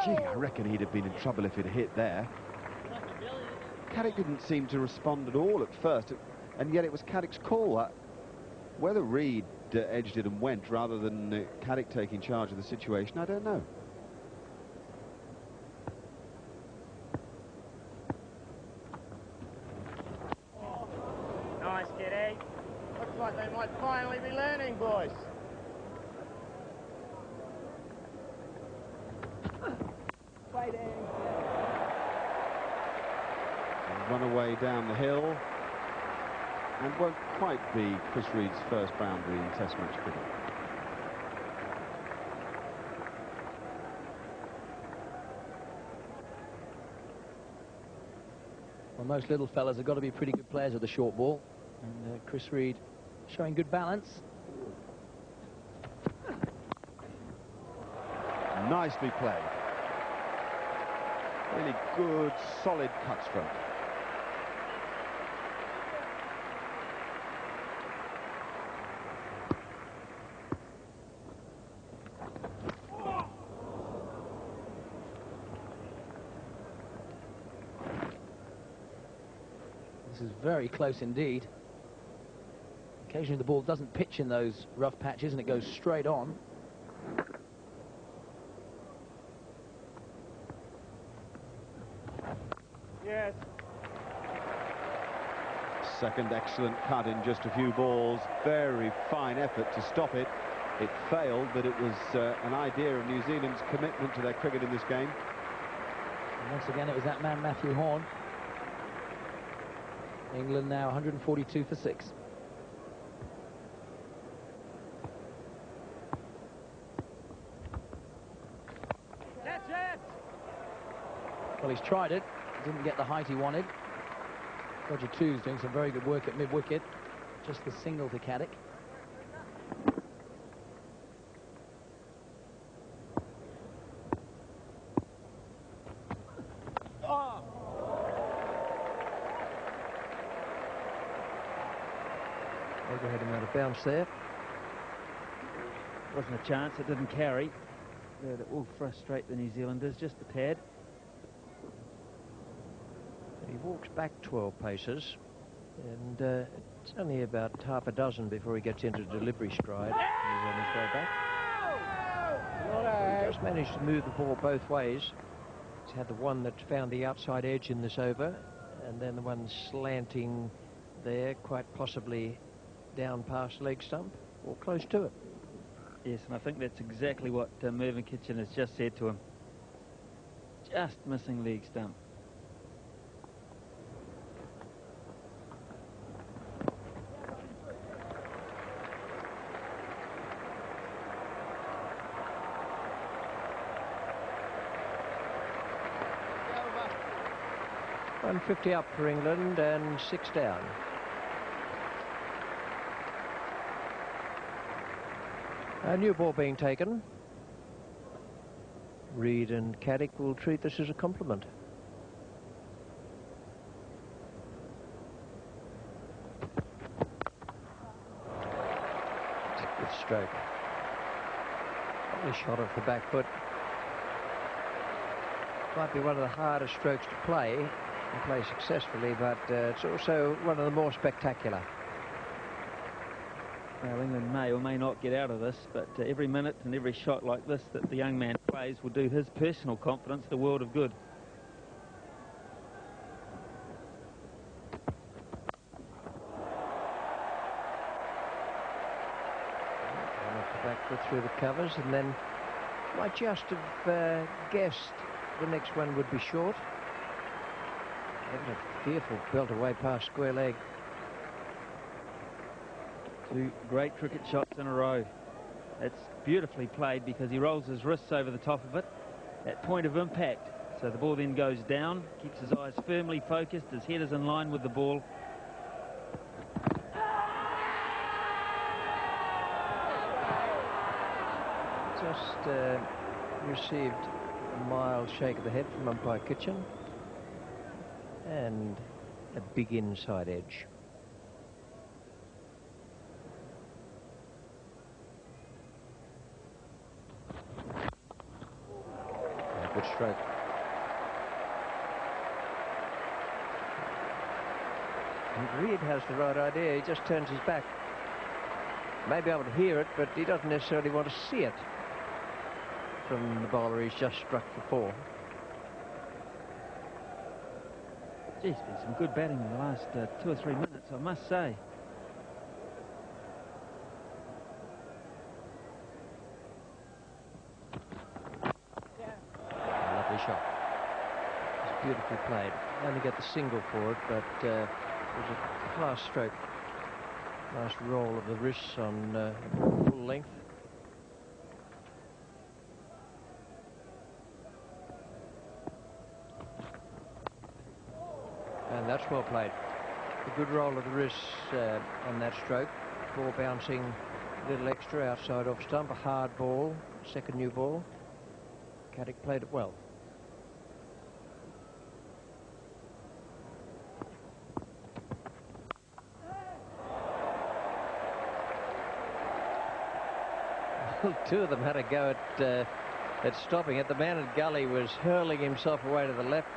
Gee, I reckon he'd have been in trouble if he'd hit there. Caddick didn't seem to respond at all at first, and yet it was Caddick's call. Whether Reed edged it and went rather than Caddick taking charge of the situation, I don't know. Nice, Kitty. Looks like they might finally be learning, boys. Run away down the hill, and won't quite be Chris Reed's first boundary in Test match cricket. Well, most little fellas have got to be pretty good players with the short ball, and Chris Reed showing good balance. Nicely played. Really good, solid cut stroke. This is very close indeed. Occasionally the ball doesn't pitch in those rough patches and it goes straight on. Yes. Second excellent cut in just a few balls. Very fine effort to stop it. It failed, but it was an idea of New Zealand's commitment to their cricket in this game. And once again, it was that man, Matthew Horn. England now 142 for 6. That's it. Well, he's tried it. Didn't get the height he wanted. Roger Two's doing some very good work at mid-wicket. Just the single to Caddick. Overhead him out of bounds there. Wasn't a chance, it didn't carry. That will frustrate the New Zealanders just a tad. He walks back 12 paces, and it's only about half a dozen before he gets into delivery stride. He's on his way back. He just managed to move the ball both ways. He's had the one that found the outside edge in this over, and then the one slanting there, quite possibly down past leg stump, or close to it. Yes, and I think that's exactly what Mervyn Kitchen has just said to him. Just missing leg stump. .150 up for England and 6 down. A new ball being taken. Reed and Caddick will treat this as a compliment. It's a good stroke. Lovely shot off the back foot. Might be one of the hardest strokes to play and play successfully, but it's also one of the more spectacular. Well, England may or may not get out of this, but every minute and every shot like this that the young man plays will do his personal confidence the world of good. Back foot through the covers, and then might just have guessed the next one would be short. That was a fearful belt away past square leg. Two great cricket shots in a row. It's beautifully played because he rolls his wrists over the top of it at point of impact. So the ball then goes down, keeps his eyes firmly focused, his head is in line with the ball. Just received a mild shake of the head from umpire Kitchen and a big inside edge. Good stroke. And Reed has the right idea. He just turns his back. May be able to hear it, but he doesn't necessarily want to see it from the bowler he's just struck for 4. Geez, been some good batting in the last 2 or 3 minutes, I must say. Lovely shot. It's beautifully played. Only get the single for it, but it was a class stroke. Nice roll of the wrists on full length. And that's well played. A good roll of the wrists on that stroke. Ball bouncing a little extra outside off stump. A hard ball, second new ball. Caddick played it well. Two of them had a go at stopping it. The man at gully was hurling himself away to the left,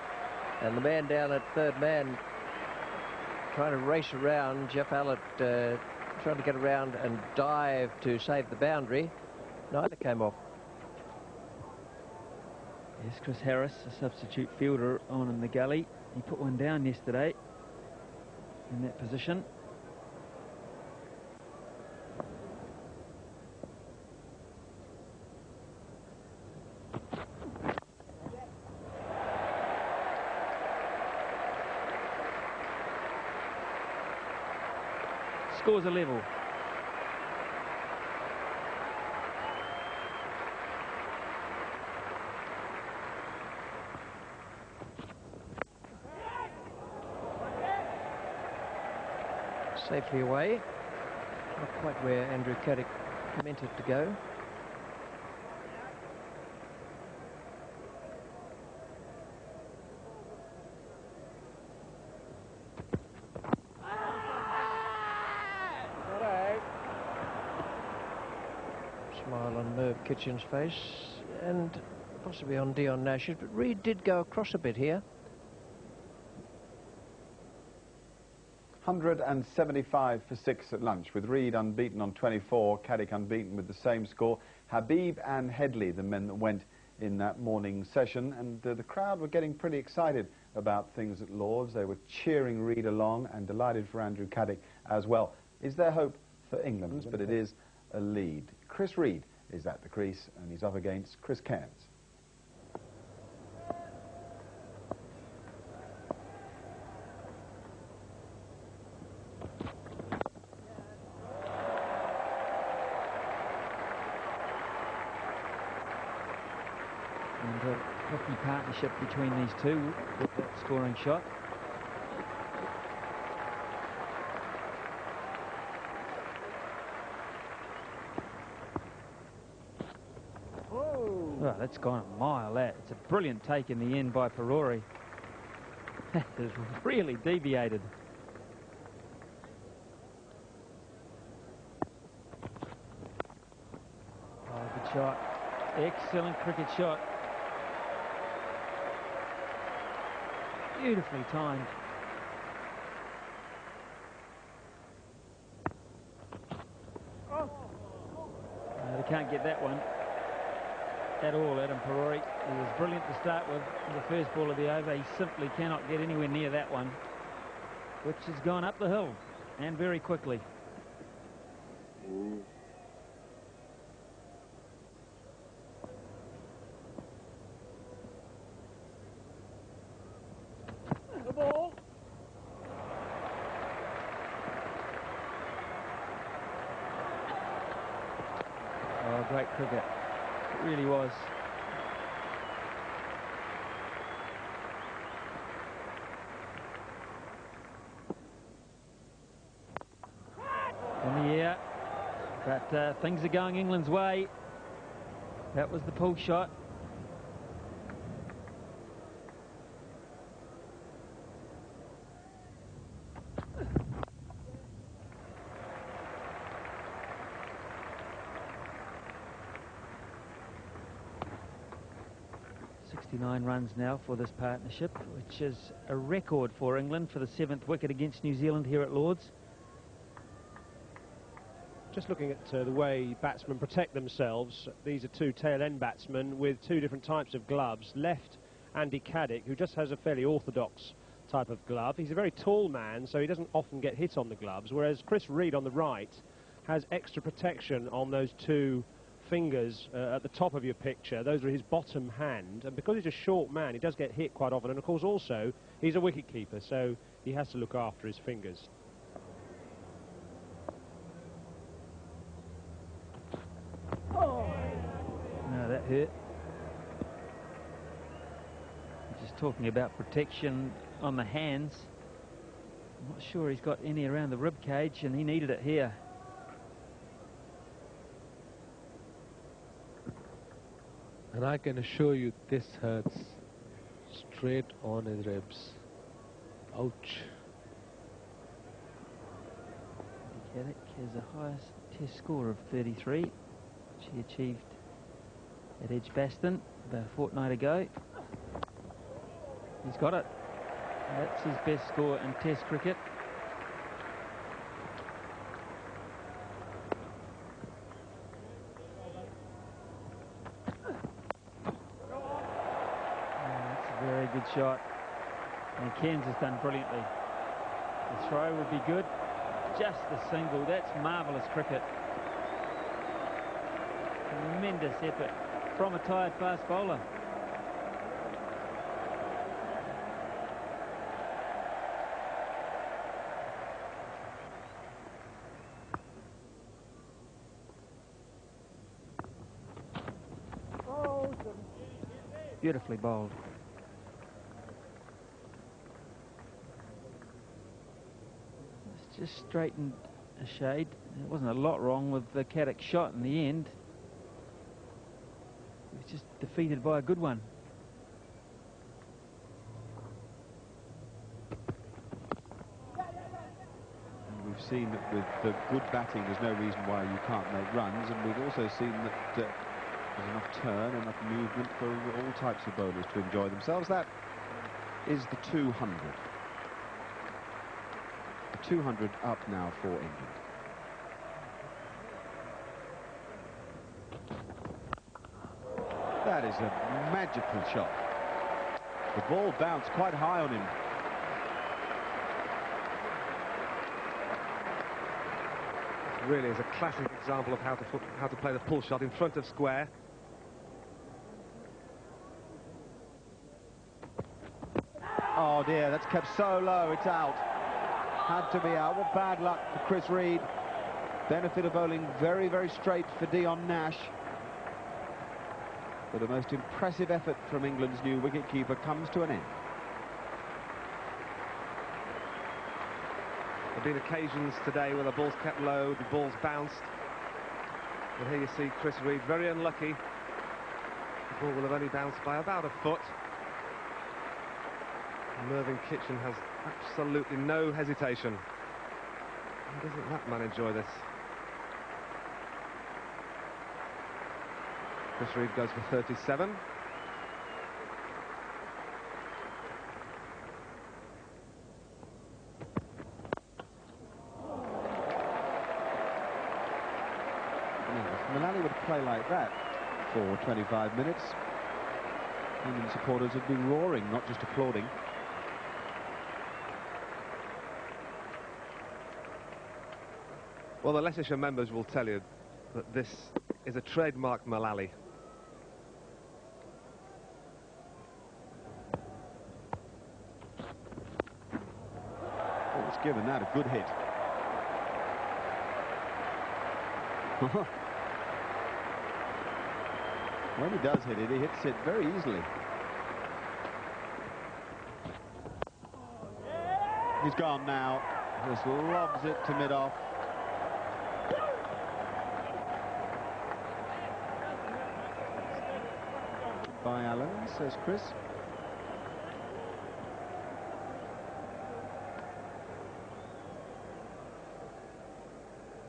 and the man down at third man trying to race around. Jeff Allett trying to get around and dive to save the boundary. Neither came off. Yes, Chris Harris, a substitute fielder on in the gully. He put one down yesterday in that position. Scores a level. Safely away. Not quite where Andrew Caddick meant it to go. Smile on Merv Kitchen's face, and possibly on Dion Nash's, but Reid did go across a bit here. 175 for 6 at lunch, with Reid unbeaten on 24, Caddick unbeaten with the same score. Habib and Headley, the men that went in that morning session, and the crowd were getting pretty excited about things at Lord's. They were cheering Reid along and delighted for Andrew Caddick as well. Is there hope for England? But it is a lead. Chris Reid is at the crease, and he's up against Chris Cairns. And a healthy partnership between these two with that scoring shot. Oh, that's gone a mile, that. It's a brilliant take in the end by Perori. That is really deviated. Oh, good shot. Excellent cricket shot. Beautifully timed. They can't get that one at all, Adam Perori. He was brilliant to start with the first ball of the over. He simply cannot get anywhere near that one, which has gone up the hill and very quickly. The ball. Oh, great cricket. It really was. In the air, but things are going England's way. That was the pull shot. Runs now for this partnership, which is a record for England for the 7th wicket against New Zealand here at Lord's. Just looking at the way batsmen protect themselves, these are two tail-end batsmen with two different types of gloves. Left, Andy Caddick, who just has a fairly orthodox type of glove. He's a very tall man, so he doesn't often get hit on the gloves, whereas Chris Reid on the right has extra protection on those two fingers at the top of your picture. Those are his bottom hand, and because he's a short man, he does get hit quite often, and of course also he's a wicket keeper, so he has to look after his fingers. Oh. No, that hurt. Just talking about protection on the hands. I'm not sure he's got any around the rib cage, and he needed it here. And I can assure you this hurts straight on his ribs. Ouch. Caddick has the highest test score of 33, which he achieved at Edgbaston about a fortnight ago. He's got it. That's his best score in test cricket. good shot. And Cairns has done brilliantly. The throw would be good. Just the single. That's marvellous cricket. Tremendous effort from a tired fast bowler. Beautifully bowled. It's just straightened a shade. There wasn't a lot wrong with the Caddick shot in the end. He was just defeated by a good one. We've seen that with the good batting, there's no reason why you can't make runs, and we've also seen that there's enough turn, enough movement for all types of bowlers to enjoy themselves. That is the 200. The 200 up now for England. That is a magical shot. The ball bounced quite high on him. Really is a classic example of how to play the pull shot in front of square. Oh dear, that's kept so low, it's out. Had to be out. What bad luck for Chris Reed. Benefit of bowling very, very straight for Dion Nash. But the most impressive effort from England's new wicketkeeper comes to an end. There have been occasions today where the ball's kept low, the ball's bounced. And here you see Chris Reed, very unlucky. The ball will have only bounced by about a foot. Mervyn Kitchen has absolutely no hesitation. And doesn't that man enjoy this? Chris Reed goes for 37. If Mullally would play like that for 25 minutes, England supporters would be roaring, not just applauding. Well, the Leicestershire members will tell you that this is a trademark Mullally. Oh, it's given that a good hit. When he does hit it, he hits it very easily. He's gone now. Just lobs it to mid-off. By Allen, says Chris.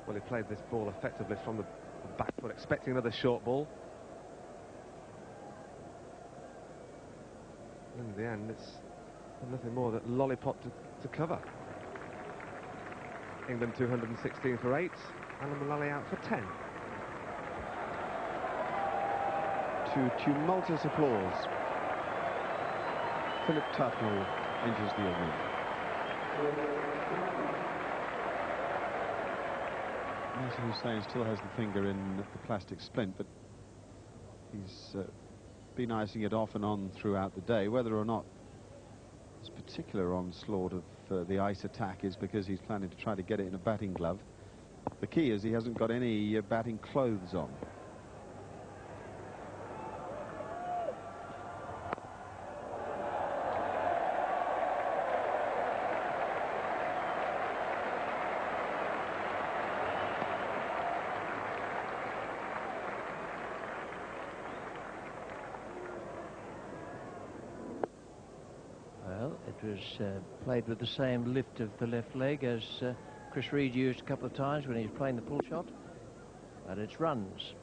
Well, he played this ball effectively from the back foot, expecting another short ball. In the end, it's nothing more than lollipop to cover. England 216 for 8. Alan Mullally out for 10. To tumultuous applause, Philip Tufnell enters the arena. Nasser Hussain still has the finger in the plastic splint, but he's been icing it off and on throughout the day. Whether or not this particular onslaught of the ice attack is because he's planning to try to get it in a batting glove. The key is he hasn't got any batting clothes on. It was played with the same lift of the left leg as Chris Reed used a couple of times when he was playing the pull shot, but it's runs.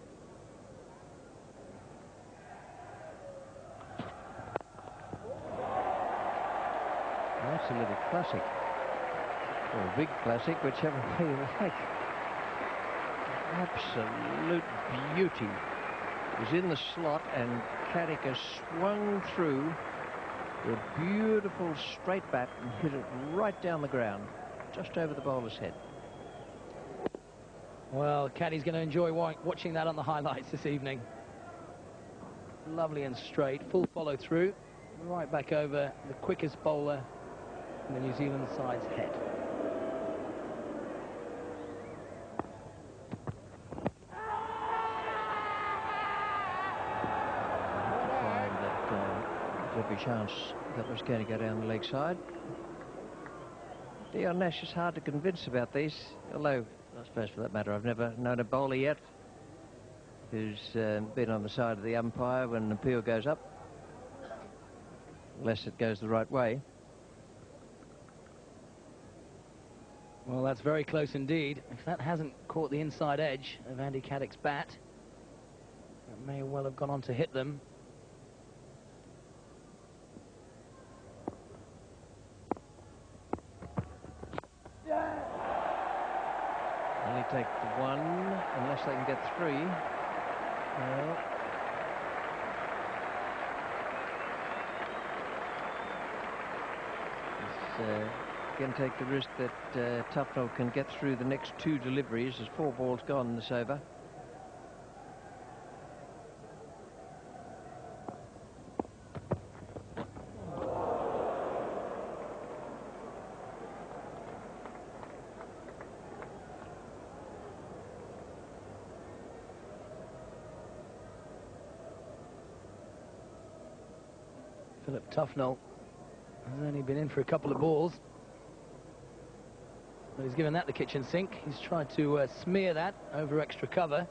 That's a little classic, or a big classic, whichever way you like. Absolute beauty. It was in the slot and Caddick has swung through A beautiful straight bat and hit it right down the ground, just over the bowler's head. Well, Caddy's going to enjoy watching that on the highlights this evening. Lovely and straight, full follow through, right back over the quickest bowler in the New Zealand side's head. Every chance that was going to go down the leg side. Dion Nash is hard to convince about these, although I suppose for that matter I've never known a bowler yet who's been on the side of the umpire when an appeal goes up, unless it goes the right way. Well, that's very close indeed. If that hasn't caught the inside edge of Andy Caddick's bat, it may well have gone on to hit them. Only take the one, unless they can get three. Well, again take the risk that Tufnell can get through the next two deliveries. There's 4 balls gone this over. Philip Tufnell has only been in for a couple of balls, but he's given that the kitchen sink. He's tried to smear that over extra cover.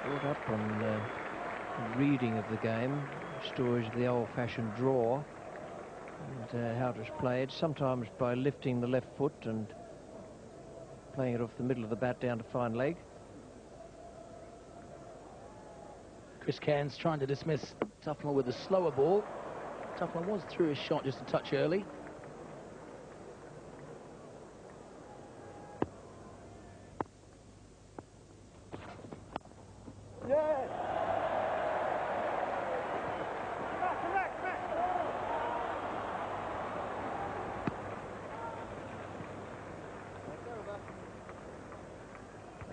Brought up on reading of the game, stories of the old-fashioned draw, and how it was played, sometimes by lifting the left foot and playing it off the middle of the bat down to fine leg. Chris Cairns trying to dismiss Tufnell with a slower ball. Tufnell was through his shot just a touch early.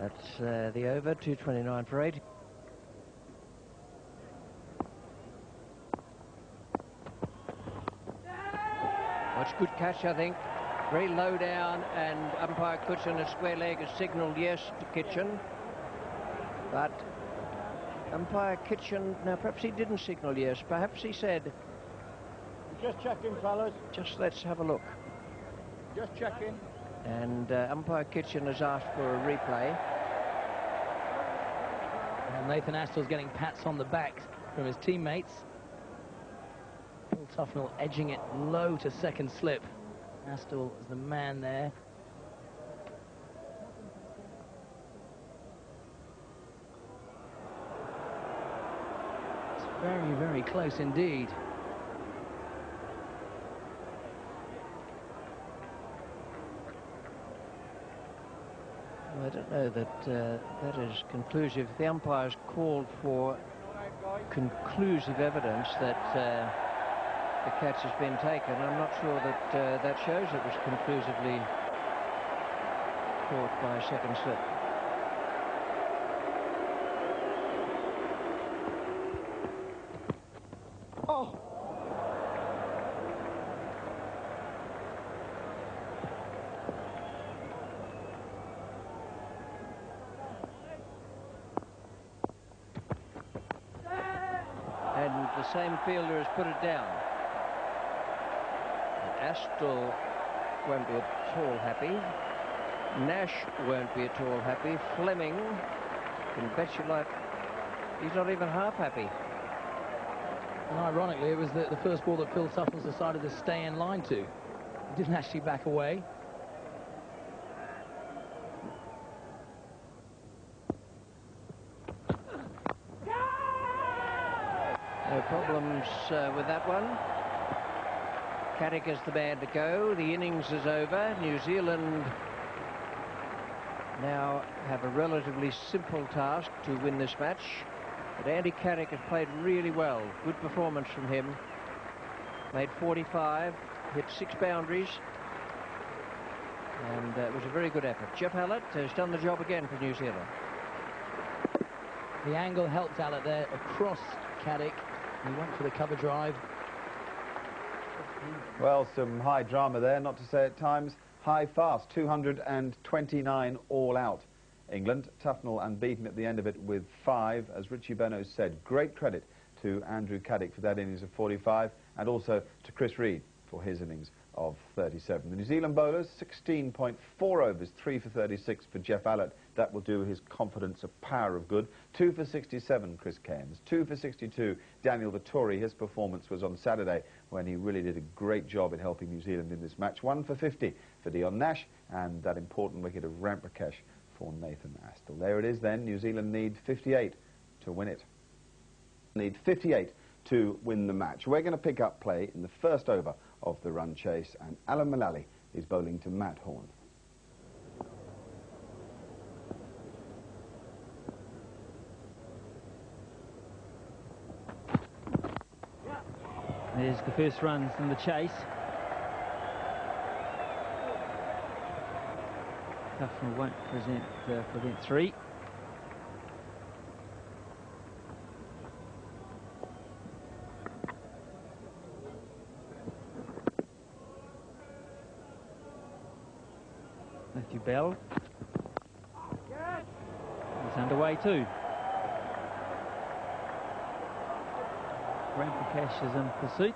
That's the over, 2:29 for 8. Much good catch, I think. Very low down, and umpire Kitchen, a square leg, has signalled yes to Kitchen. But umpire Kitchen, now perhaps he didn't signal yes, perhaps he said, Just checking, fellas. just let's have a look. Just checking. And umpire Kitchen has asked for a replay. And Nathan Astle's getting pats on the back from his teammates. Phil Tufnell edging it low to second slip. Astle is the man there. It's very, very close indeed. I don't know that that is conclusive. The umpire's called for conclusive evidence that the catch has been taken. I'm not sure that that shows it was conclusively caught by a second slip. Oh! And the same fielder has put it down. And Astle won't be at all happy. Nash won't be at all happy. Fleming, can bet your life, he's not even half happy. And ironically, it was the first ball that Phil Tufnell decided to stay in line to. He didn't actually back away. No problems with that one. Caddick is the man to go. The innings is over. New Zealand now have a relatively simple task to win this match. But Andy Caddick has played really well. Good performance from him. Made 45, hit 6 boundaries. And it was a very good effort. Geoff Allott has done the job again for New Zealand. The angle helped Allott there across Caddick. He went for the cover drive. Well, some high drama there, not to say at times high fast. 229 all out. England, Tufnell unbeaten at the end of it with 5. As Richie Benaud said, great credit to Andrew Caddick for that innings of 45 and also to Chris Reed for his innings of 37. The New Zealand bowlers, 16.4 overs, 3 for 36 for Geoff Allott. That will do his confidence a power of good. 2 for 67, Chris Cairns. 2 for 62, Daniel Vettori. His performance was on Saturday when he really did a great job in helping New Zealand in this match. 1 for 50 for Dion Nash and that important wicket of Ramprakash for Nathan Astle. There it is then. New Zealand need 58 to win it. Need 58 to win the match. We're going to pick up play in the first over of the run chase, and Alan Mullally is bowling to Matt Horn. There's the first runs in the chase. Tufnell won't prevent 3. Matthew Bell. He's underway too. Ramprakash is in pursuit.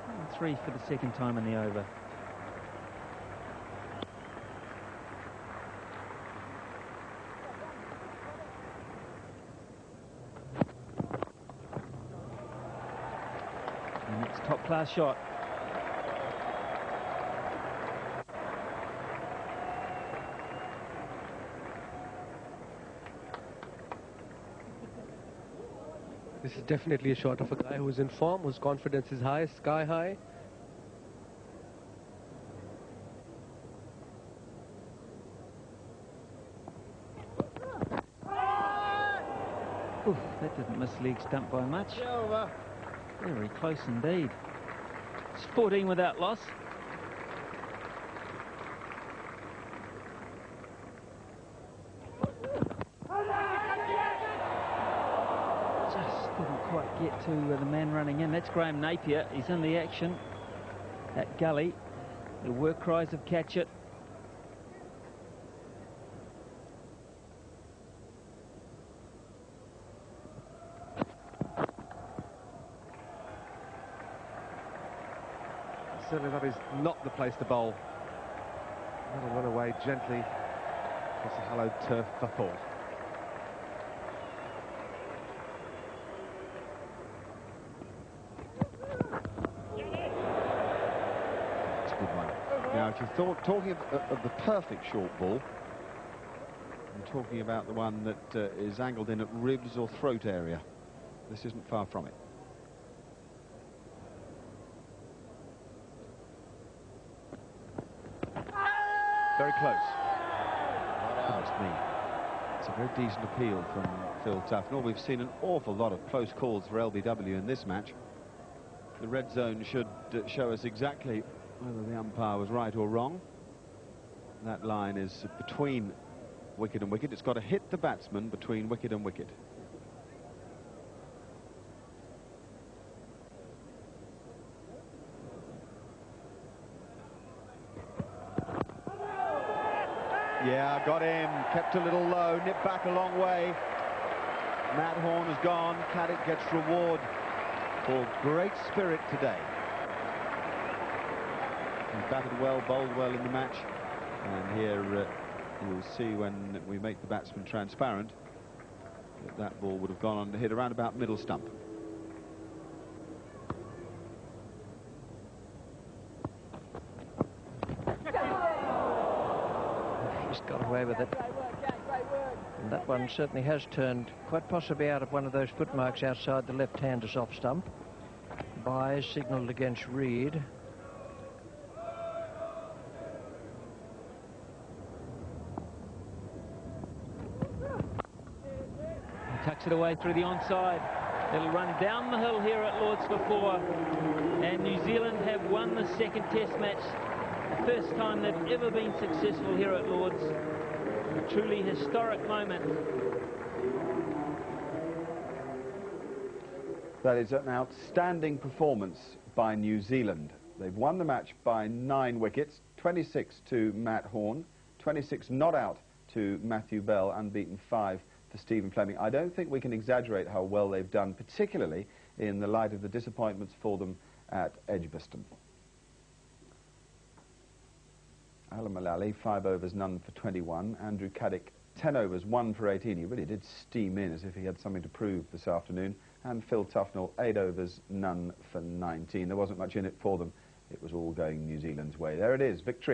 And 3 for the second time in the over. And it's top-class shot. This is definitely a shot of a guy who's in form, whose confidence is high, sky high. Oof, that didn't miss leg stump by much. Very close indeed. It's 14 without loss. Quite get to the man running in. That's Graham Napier. He's in the action at Gully. The work cries of catch it. Certainly that is not the place to bowl. That'll run away gently across the hallowed turf for 4. Now, if you're talking of the perfect short ball, I'm talking about the one that is angled in at ribs or throat area. This isn't far from it. Very close. Goodness me. It's a very decent appeal from Phil Tufnell. We've seen an awful lot of close calls for LBW in this match. The red zone should show us exactly whether the umpire was right or wrong. That line is between wicket and wicket. It's got to hit the batsman between wicket and wicket. Yeah, got him. Kept a little low, nipped back a long way. Matt Horn has gone. Caddick gets reward for great spirit today. He batted well, bowled well in the match, and here you'll see when we make the batsman transparent that that ball would have gone on to hit around about middle stump. He's got away with it. And that one certainly has turned quite possibly out of one of those footmarks outside the left-hander off stump. Byes signalled against Reed. Tucks it away through the onside. It'll run down the hill here at Lord's for 4. And New Zealand have won the second test match. The first time they've ever been successful here at Lord's. A truly historic moment. That is an outstanding performance by New Zealand. They've won the match by 9 wickets, 26 to Matt Horn, 26 not out to Matthew Bell, unbeaten 5 for Stephen Fleming. I don't think we can exaggerate how well they've done, particularly in the light of the disappointments for them at Edgbaston. Alan Mullally, 5 overs, none for 21. Andrew Caddick, 10 overs, 1 for 18. He really did steam in as if he had something to prove this afternoon. And Phil Tufnell, 8 overs, none for 19. There wasn't much in it for them. It was all going New Zealand's way. There it is, victory.